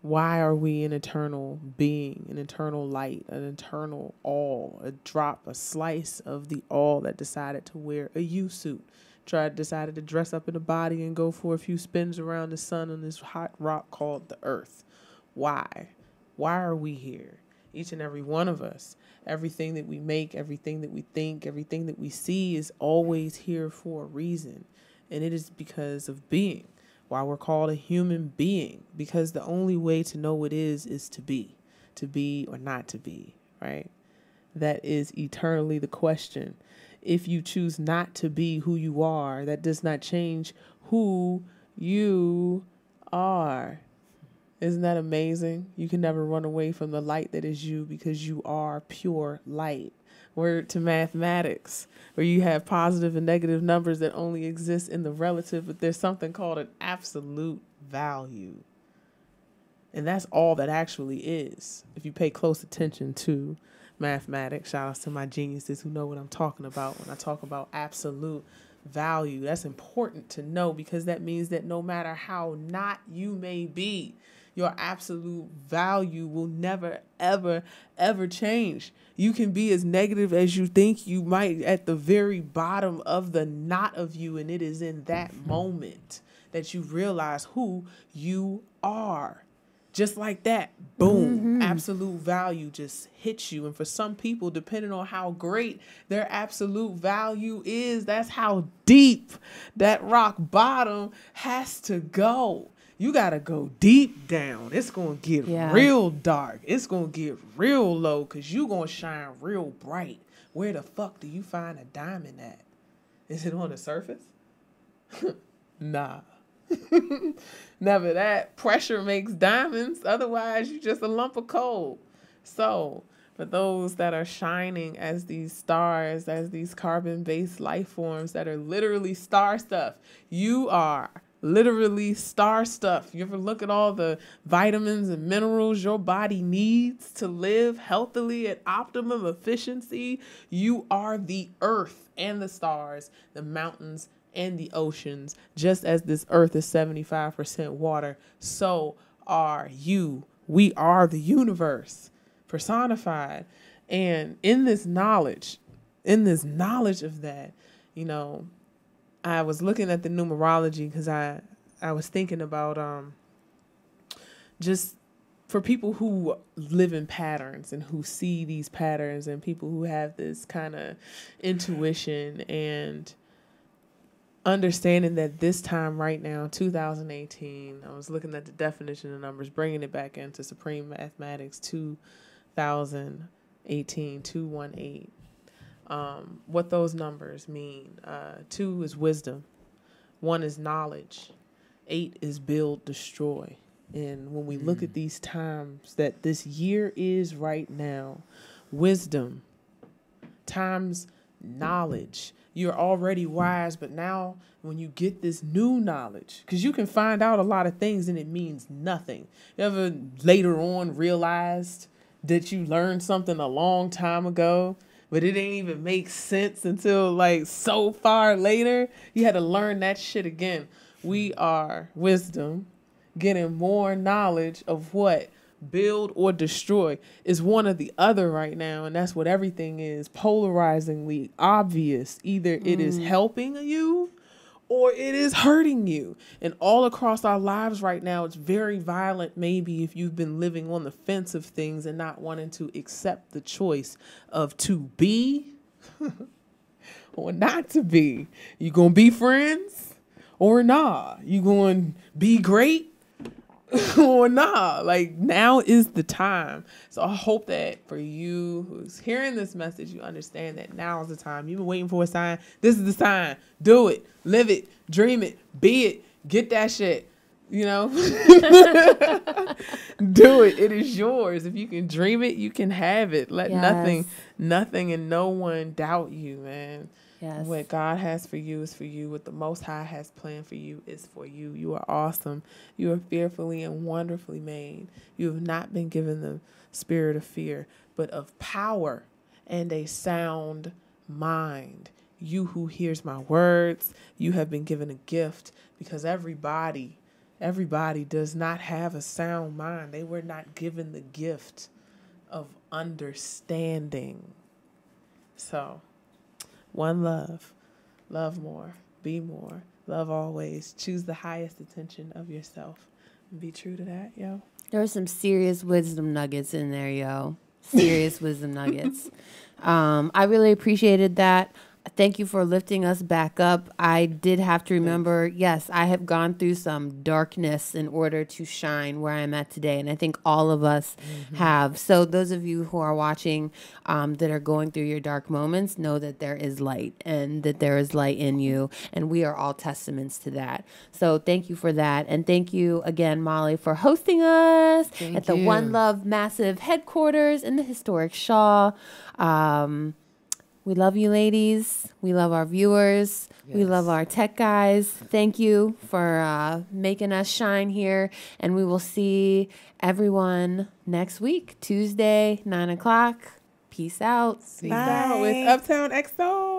Why are we an eternal being, an eternal light, an eternal all, a drop, a slice of the all that decided to wear a U-suit, decided to dress up in a body and go for a few spins around the sun on this hot rock called the earth? Why? Why are we here? Each and every one of us, everything that we make, everything that we think, everything that we see is always here for a reason. And it is because of being. Why we're called a human being, because the only way to know what is to be or not to be, right? That is eternally the question. If you choose not to be who you are, that does not change who you are. Isn't that amazing? You can never run away from the light that is you because you are pure light. Word to mathematics, where you have positive and negative numbers that only exist in the relative, but there's something called an absolute value. And that's all that actually is. If you pay close attention to mathematics, shout outs to my geniuses who know what I'm talking about when I talk about absolute value. That's important to know because that means that no matter how not you may be, your absolute value will never, ever, ever change. You can be as negative as you think you might at the very bottom of the not of you, and it is in that moment that you realize who you are. Just like that, boom, absolute value just hits you. And for some people, depending on how great their absolute value is, that's how deep that rock bottom has to go. You got to go deep down. It's going to get real dark. It's going to get real low because you're going to shine real bright. Where the fuck do you find a diamond at? Is it on the surface? Nah. Never that. Pressure makes diamonds. Otherwise, you're just a lump of coal. So, for those that are shining as these stars, as these carbon-based life forms that are literally star stuff, you are literally star stuff. You ever look at all the vitamins and minerals your body needs to live healthily at optimum efficiency? You are the earth and the stars, the mountains and the oceans. Just as this earth is 75% water, so are you. We are the universe personified. And in this knowledge of that, you know, I was looking at the numerology because I was thinking about just for people who live in patterns and who see these patterns and people who have this kind of intuition and understanding that this time right now, 2018, I was looking at the definition of numbers, bringing it back into Supreme Mathematics, 2018, 218. What those numbers mean. 2 is wisdom. 1 is knowledge. 8 is build, destroy. And when we look at these times that this year is right now, wisdom times knowledge. You're already wise, but now when you get this new knowledge, because you can find out a lot of things and it means nothing. You ever later on realized that you learned something a long time ago, but it didn't even make sense until like so far later? You had to learn that shit again. We are wisdom, getting more knowledge of what build or destroy is one or the other right now. And that's what everything is, polarizingly obvious. Either it is helping you or it is hurting you. And all across our lives right now, it's very violent. Maybe if you've been living on the fence of things and not wanting to accept the choice of to be or not to be. You gonna be friends or nah? You gonna be great or nah? Like, now is the time. So I hope that for you who's hearing this message, you understand that now is the time. You've been waiting for a sign. This is the sign. Do it. Live it. Dream it. Be it. Get that shit. You know? Do it. It is yours. If you can dream it, you can have it. Let nothing and no one doubt you, man. Yes. What God has for you is for you. What the Most High has planned for you is for you. You are awesome. You are fearfully and wonderfully made. You have not been given the spirit of fear, but of power and a sound mind. You who hears my words, you have been given a gift, because everybody does not have a sound mind. They were not given the gift of understanding. So, one love. Love more. Be more. Love always. Choose the highest attention of yourself. And be true to that, yo. There were some serious wisdom nuggets in there, yo. Serious wisdom nuggets. I really appreciated that. Thank you for lifting us back up. I did have to remember, yes, I have gone through some darkness in order to shine where I'm at today. And I think all of us have. So those of you who are watching that are going through your dark moments, know that there is light and that there is light in you. And we are all testaments to that. So thank you for that. And thank you again, Molly, for hosting us at the One Love Massive headquarters in the historic Shaw. We love you, ladies. We love our viewers. Yes. We love our tech guys. Thank you for making us shine here. And we will see everyone next week, Tuesday, 9 o'clock. Peace out. Peace out with Uptown XO.